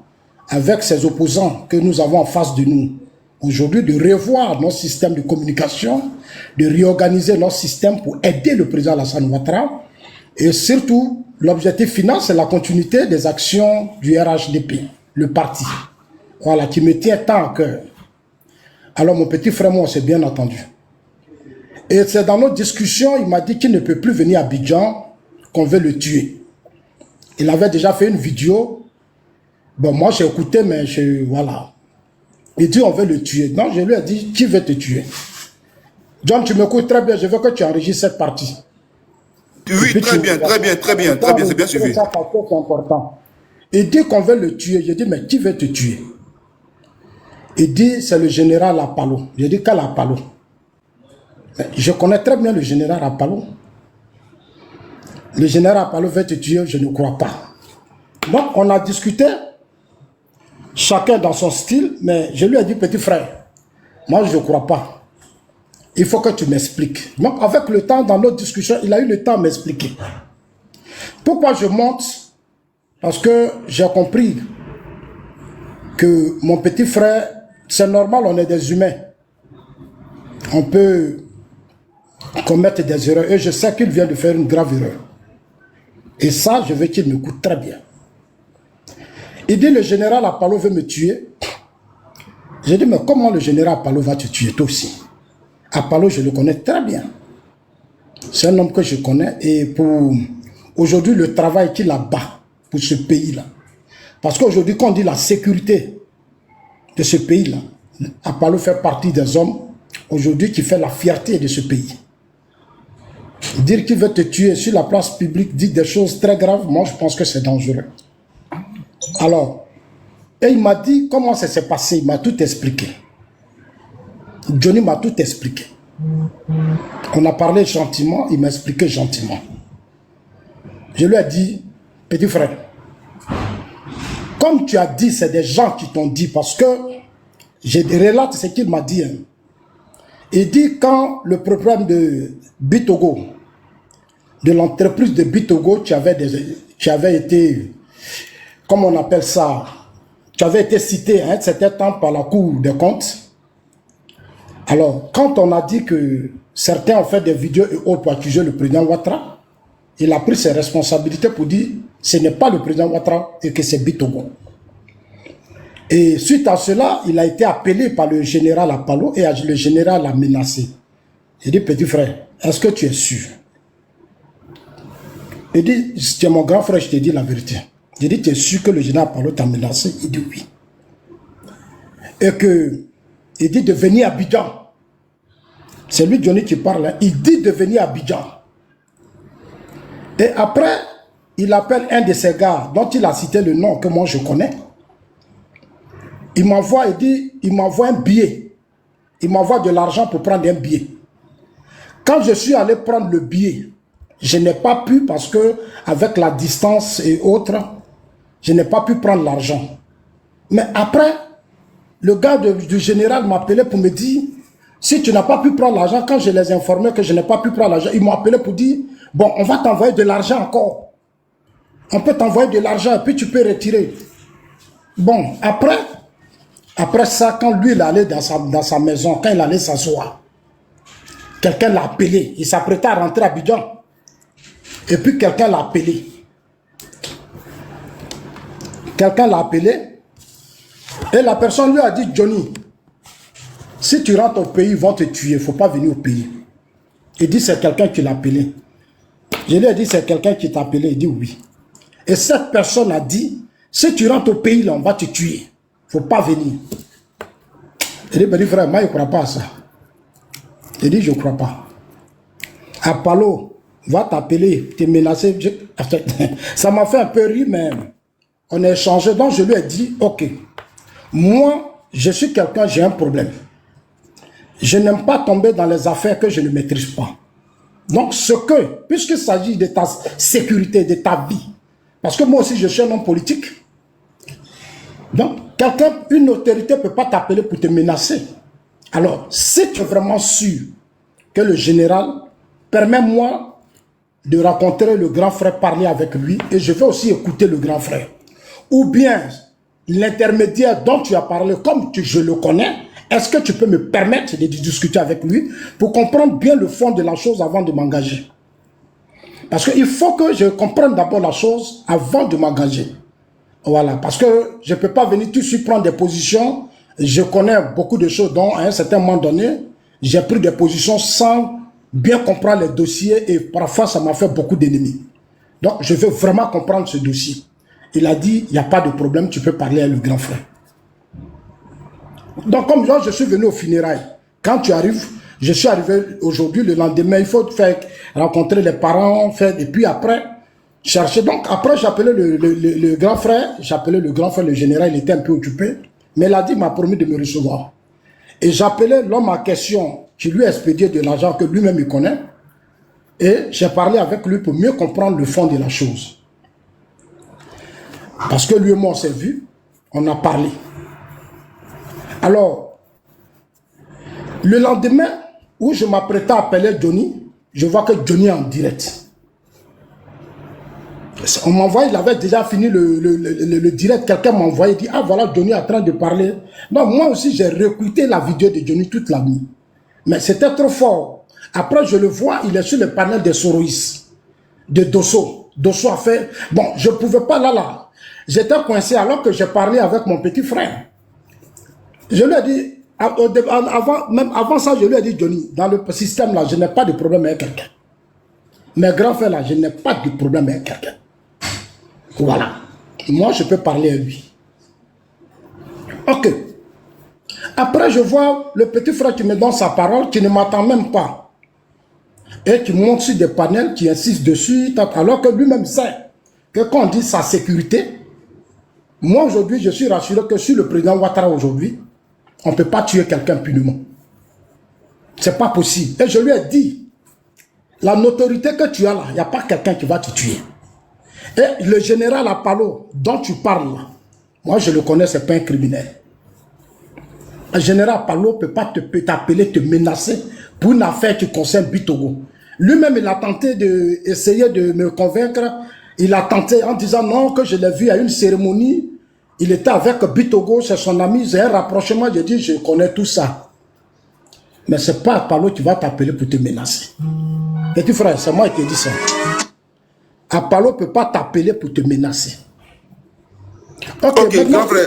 avec ces opposants que nous avons en face de nous aujourd'hui, de revoir nos systèmes de communication, de réorganiser nos systèmes pour aider le président Alassane Ouattara. Et surtout, l'objectif final, c'est la continuité des actions du RHDP, le parti, voilà, qui me tient tant à cœur. Alors mon petit frère, moi, on s'est bien entendu. Et c'est dans nos discussions, il m'a dit qu'il ne peut plus venir à Abidjan, qu'on veut le tuer. Il avait déjà fait une vidéo. Bon, moi, j'ai écouté, mais voilà. Il dit, on veut le tuer. Donc, je lui ai dit, qui veut te tuer? John, tu m'écoutes très bien, je veux que tu enregistres cette partie. Oui, très bien, c'est bien suivi. C'est important. Il dit qu'on veut le tuer. Je dis, mais qui veut te tuer? Il dit, c'est le général Apalo. Je dis, quel Apalo? Je connais très bien le général Apalo. Le général Apalo veut te tuer, je ne crois pas. Donc, on a discuté, chacun dans son style, mais je lui ai dit, petit frère, moi, je ne crois pas. Il faut que tu m'expliques. Donc, avec le temps, dans notre discussion, il a eu le temps de m'expliquer. Pourquoi je monte? Parce que j'ai compris que mon petit frère, c'est normal, on est des humains. On peut commettre des erreurs. Et je sais qu'il vient de faire une grave erreur. Et ça, je veux qu'il m'écoute très bien. Il dit, le général Apalo veut me tuer. J'ai dit, mais comment le général Apalo va te tuer, toi aussi? Apalo, je le connais très bien. C'est un homme que je connais. Et pour aujourd'hui, le travail qu'il a bas pour ce pays-là. Parce qu'aujourd'hui, quand on dit la sécurité de ce pays-là, Apalo fait partie des hommes aujourd'hui qui fait la fierté de ce pays. Dire qu'il veut te tuer sur la place publique, dire des choses très graves, moi je pense que c'est dangereux. Alors, et il m'a dit comment ça s'est passé, il m'a tout expliqué. Johnny m'a tout expliqué. On a parlé gentiment, il m'a expliqué gentiment. Je lui ai dit, petit frère, comme tu as dit, c'est des gens qui t'ont dit, parce que je relate ce qu'il m'a dit. Il dit quand le problème de Bitogo de l'entreprise de Bitogo, tu avais été, comment on appelle ça, tu avais été cité à un certain temps par la Cour des comptes. Alors, quand on a dit que certains ont fait des vidéos et autres pour accuser le président Ouattara, il a pris ses responsabilités pour dire ce n'est pas le président Ouattara et que c'est Bitogo. Et suite à cela, il a été appelé par le général Apalo et le général l'a menacé. Il dit, petit frère, est-ce que tu es sûr? Il dit, tu es mon grand frère, je te dis la vérité. Il dit, tu es sûr que le général Apalo t'a menacé? Il dit oui. Et que, il dit de venir à Abidjan. C'est lui, Johnny, qui parle. Hein. Il dit de venir à Abidjan. Et après, il appelle un de ses gars, dont il a cité le nom que moi je connais. Il m'envoie, il dit, il m'envoie un billet. Il m'envoie de l'argent pour prendre un billet. Quand je suis allé prendre le billet, je n'ai pas pu, parce que avec la distance et autres, je n'ai pas pu prendre l'argent. Mais après, le gars du général m'a appelé pour me dire, si tu n'as pas pu prendre l'argent, quand je les informais que je n'ai pas pu prendre l'argent, ils m'ont appelé pour dire, bon, on va t'envoyer de l'argent encore. On peut t'envoyer de l'argent et puis tu peux retirer. Bon, après ça, quand lui il allait dans sa maison, quand il allait s'asseoir, quelqu'un l'a appelé. Il s'apprêtait à rentrer à Abidjan. Et puis quelqu'un l'a appelé. Quelqu'un l'a appelé. Et la personne lui a dit, Johnny, si tu rentres au pays, ils vont te tuer. Il ne faut pas venir au pays. Il dit, c'est quelqu'un qui l'a appelé. Je lui ai dit, c'est quelqu'un qui t'a appelé. Il dit, oui. Et cette personne a dit, si tu rentres au pays, là, on va te tuer. Il ne faut pas venir. Il dit, ben, frère, moi, je ne crois pas à ça. Il dit, je ne crois pas. Apalo va t'appeler, te menacer. Ça m'a fait un peu rire, mais on a échangé. Donc, je lui ai dit, ok, moi, je suis quelqu'un, j'ai un problème. Je n'aime pas tomber dans les affaires que je ne maîtrise pas. Donc, puisqu'il s'agit de ta sécurité, de ta vie, parce que moi aussi, je suis un homme politique. Donc, une autorité ne peut pas t'appeler pour te menacer. Alors, si tu es vraiment sûr que le général, permets-moi de rencontrer le grand frère, parler avec lui, et je vais aussi écouter le grand frère. Ou bien, l'intermédiaire dont tu as parlé, comme je le connais, est-ce que tu peux me permettre de discuter avec lui pour comprendre bien le fond de la chose avant de m'engager? Parce qu'il faut que je comprenne d'abord la chose avant de m'engager. Voilà, parce que je ne peux pas venir tout de suite prendre des positions. Je connais beaucoup de choses dont à un certain moment donné, j'ai pris des positions sans bien comprendre les dossiers et parfois ça m'a fait beaucoup d'ennemis. Donc je veux vraiment comprendre ce dossier. Il a dit, il n'y a pas de problème, tu peux parler à le grand frère. Donc comme je suis venu au funérailles, quand tu arrives, je suis arrivé aujourd'hui, le lendemain, il faut rencontrer les parents, et puis après, chercher. Donc après, j'appelais le grand frère, le général, il était un peu occupé, mais il a dit, il m'a promis de me recevoir. Et j'appelais l'homme en question, qui lui a expédié de l'argent que lui-même il connaît, et j'ai parlé avec lui pour mieux comprendre le fond de la chose. Parce que lui et moi, on s'est vu, on a parlé. Alors, le lendemain, où je m'apprêtais à appeler Johnny, je vois que Johnny est en direct. On m'envoie, il avait déjà fini le direct, quelqu'un m'a envoyé, il dit, ah voilà, Johnny est en train de parler. Non, moi aussi, j'ai réécouté la vidéo de Johnny toute la nuit. Mais c'était trop fort. Après, je le vois, il est sur le panel des Soroïs, de Dosso. Dosso a fait, bon, je ne pouvais pas là. J'étais coincé alors que j'ai parlé avec mon petit frère. Je lui ai dit, avant ça, je lui ai dit, Johnny, dans le système là, je n'ai pas de problème avec quelqu'un. Mes grands frères là, je n'ai pas de problème avec quelqu'un. Voilà. Moi, je peux parler à lui. Ok. Après, je vois le petit frère qui me donne sa parole, qui ne m'attend même pas. Et qui monte sur des panels, qui insiste dessus, alors que lui-même sait que quand on dit sa sécurité, moi aujourd'hui, je suis rassuré que sur le président Ouattara aujourd'hui, on ne peut pas tuer quelqu'un impunément. C'est pas possible. Et je lui ai dit, la notoriété que tu as là, il n'y a pas quelqu'un qui va te tuer. Et le général Apalo, dont tu parles là, moi je le connais, ce n'est pas un criminel. Le général Apalo ne peut pas t'appeler, te menacer pour une affaire qui concerne Bitogo. Lui-même, il a tenté d'essayer de me convaincre. Il a tenté en disant non, que je l'ai vu à une cérémonie. Il était avec Bitogo, c'est son ami, c'est un rapprochement. J'ai dit, je connais tout ça. Mais ce n'est pas Apollo qui va t'appeler pour te menacer. Petit frère, c'est moi qui t'ai dit ça. Apollo ne peut pas t'appeler pour te menacer. Ok, grand frère,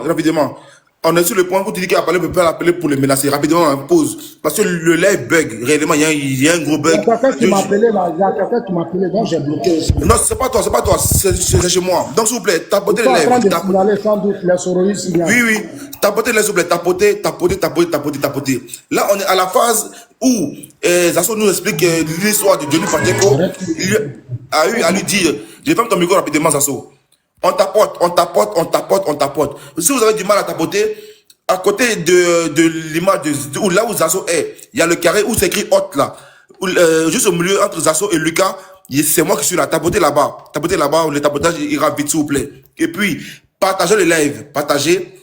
rapidement. On est sur le point où tu dis qu'Apollo ne peut pas l'appeler pour le menacer. Rapidement, on pause. Parce que le live bug. Réellement, il y a un gros bug. Il y a quelqu'un qui m'a appelé là. Il y a quelqu'un qui m'a appelé, donc j'ai bloqué aussi. Non, c'est pas toi. C'est chez moi. Donc, s'il vous plaît, tapotez Je le suis en train live. de signaler sans doute les soroïs. Oui. Tapotez le s'il vous plaît. Tapotez. Là, on est à la phase où Zasso nous explique l'histoire de Johnny Pacheco. Il lui a lui dire, je ferme ton micro rapidement, Zasso. On tapote. Si vous avez du mal à tapoter, à côté de l'image là où Zasso est, il y a le carré où c'est écrit hot là. Juste au milieu entre Zasso et Lucas, c'est moi qui suis là. Tapotez là-bas, le tapotage ira vite s'il vous plaît. Et puis, partagez le live, partagez,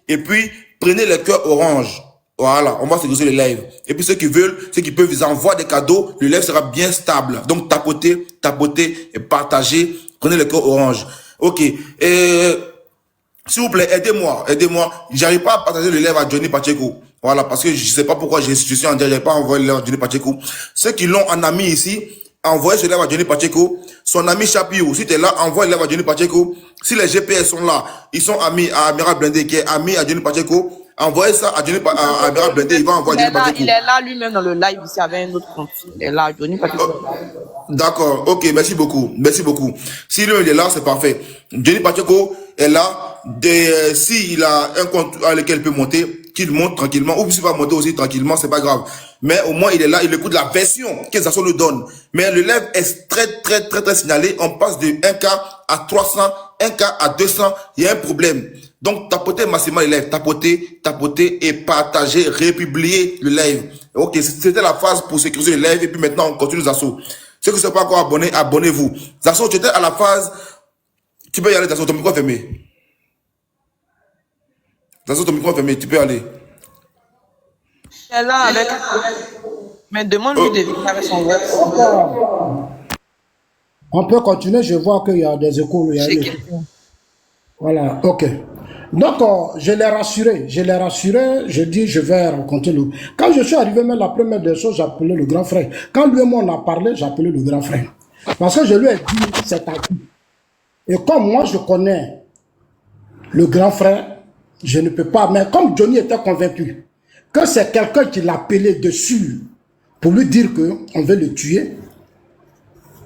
et puis prenez les cœurs orange. Voilà, on va sécuriser le live. Et puis ceux qui veulent, ceux qui peuvent, ils envoient des cadeaux, le live sera bien stable. Donc tapotez et partagez. Prenez le cœur orange. Ok. S'il vous plaît, aidez-moi. J'arrive pas à partager le live à Johnny Pacheco. Voilà, parce que je sais pas pourquoi je suis en direct, j'ai pas envoyé le live à Johnny Pacheco. Ceux qui l'ont en ami ici, envoyez ce live à Johnny Pacheco. Son ami Chapiou, si tu es là, envoie le live à Johnny Pacheco. Si les GPS sont là, ils sont amis à Amiral Blindé, qui est ami à Johnny Pacheco. Envoyez ça à Amiral Blindé, il va envoyer Johnny Pacheco. Il est là lui-même dans le live ici avec un autre compte. Il est là, Johnny Pacheco. D'accord, ok, merci beaucoup. Si lui il est là, c'est parfait. Johnny Pacheco est là. S'il a un compte à lequel il peut monter, qu'il monte tranquillement, ou s'il va monter aussi tranquillement, c'est pas grave. Mais au moins il est là, il écoute la version que Zasso nous donne. Mais le live est très signalé. On passe de 1K à 300, 1K à 200, il y a un problème. Donc tapotez massivement le live, tapotez et partagez, republiez le live. Ok, c'était la phase pour sécuriser le live et puis maintenant on continue Zasso. Ceux qui ne sont pas encore abonnés, abonnez-vous. Zasso, tu étais à la phase. Tu peux y aller, Zasso, ton micro est fermé. Zasso, ton micro est fermé, tu peux y aller. Il est là avec. Mais demande-lui de venir avec son web. On peut continuer, je vois qu'il y a des échos. Voilà, ok. Donc, je l'ai rassuré, je dis, je vais raconter le... Quand je suis arrivé, même la première des choses, j'appelais le grand frère. Quand lui et moi, on a parlé, j'appelais le grand frère. Parce que je lui ai dit, c'est à qui. Et comme moi, je connais le grand frère, je ne peux pas... Mais comme Johnny était convaincu que c'est quelqu'un qui l'appelait dessus pour lui dire qu'on veut le tuer,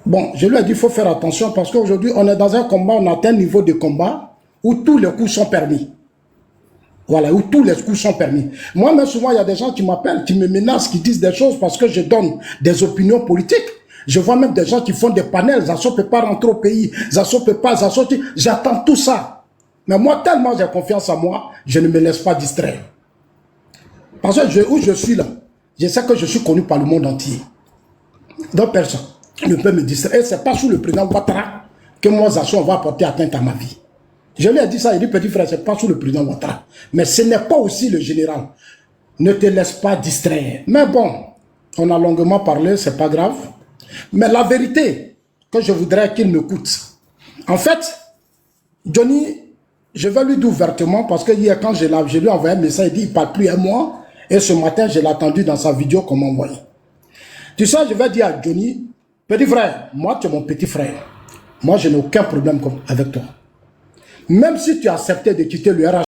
bon, je lui ai dit, il faut faire attention parce qu'aujourd'hui, on est dans un combat, on atteint un niveau de combat où tous les coups sont permis. Voilà, où tous les coups sont permis. Moi, même souvent, il y a des gens qui m'appellent, qui me menacent, qui disent des choses parce que je donne des opinions politiques. Je vois même des gens qui font des panels. Zasso ne peut pas rentrer au pays. Zasso ne peut pas, j'attends tout ça. Mais moi, tellement j'ai confiance en moi, je ne me laisse pas distraire. Parce que où je suis là, je sais que je suis connu par le monde entier. Donc personne ne peut me distraire. Et ce n'est pas sous le président Ouattara que moi, Zasso, on va apporter atteinte à ma vie. Je lui ai dit ça, il dit, petit frère, ce n'est pas sous le président Ouattara. Mais ce n'est pas aussi le général. Ne te laisse pas distraire. Mais bon, on a longuement parlé, c'est pas grave. Mais la vérité que je voudrais qu'il m'écoute. En fait, Johnny, je vais lui dire ouvertement parce que hier, quand je lui ai envoyé un message, il dit, il ne parle plus à moi. Et ce matin, je l'ai attendu dans sa vidéo qu'on m'a envoyé. Tu sais, je vais dire à Johnny, petit frère, moi, tu es mon petit frère. Moi, je n'ai aucun problème avec toi. Même si tu as accepté de quitter le RH,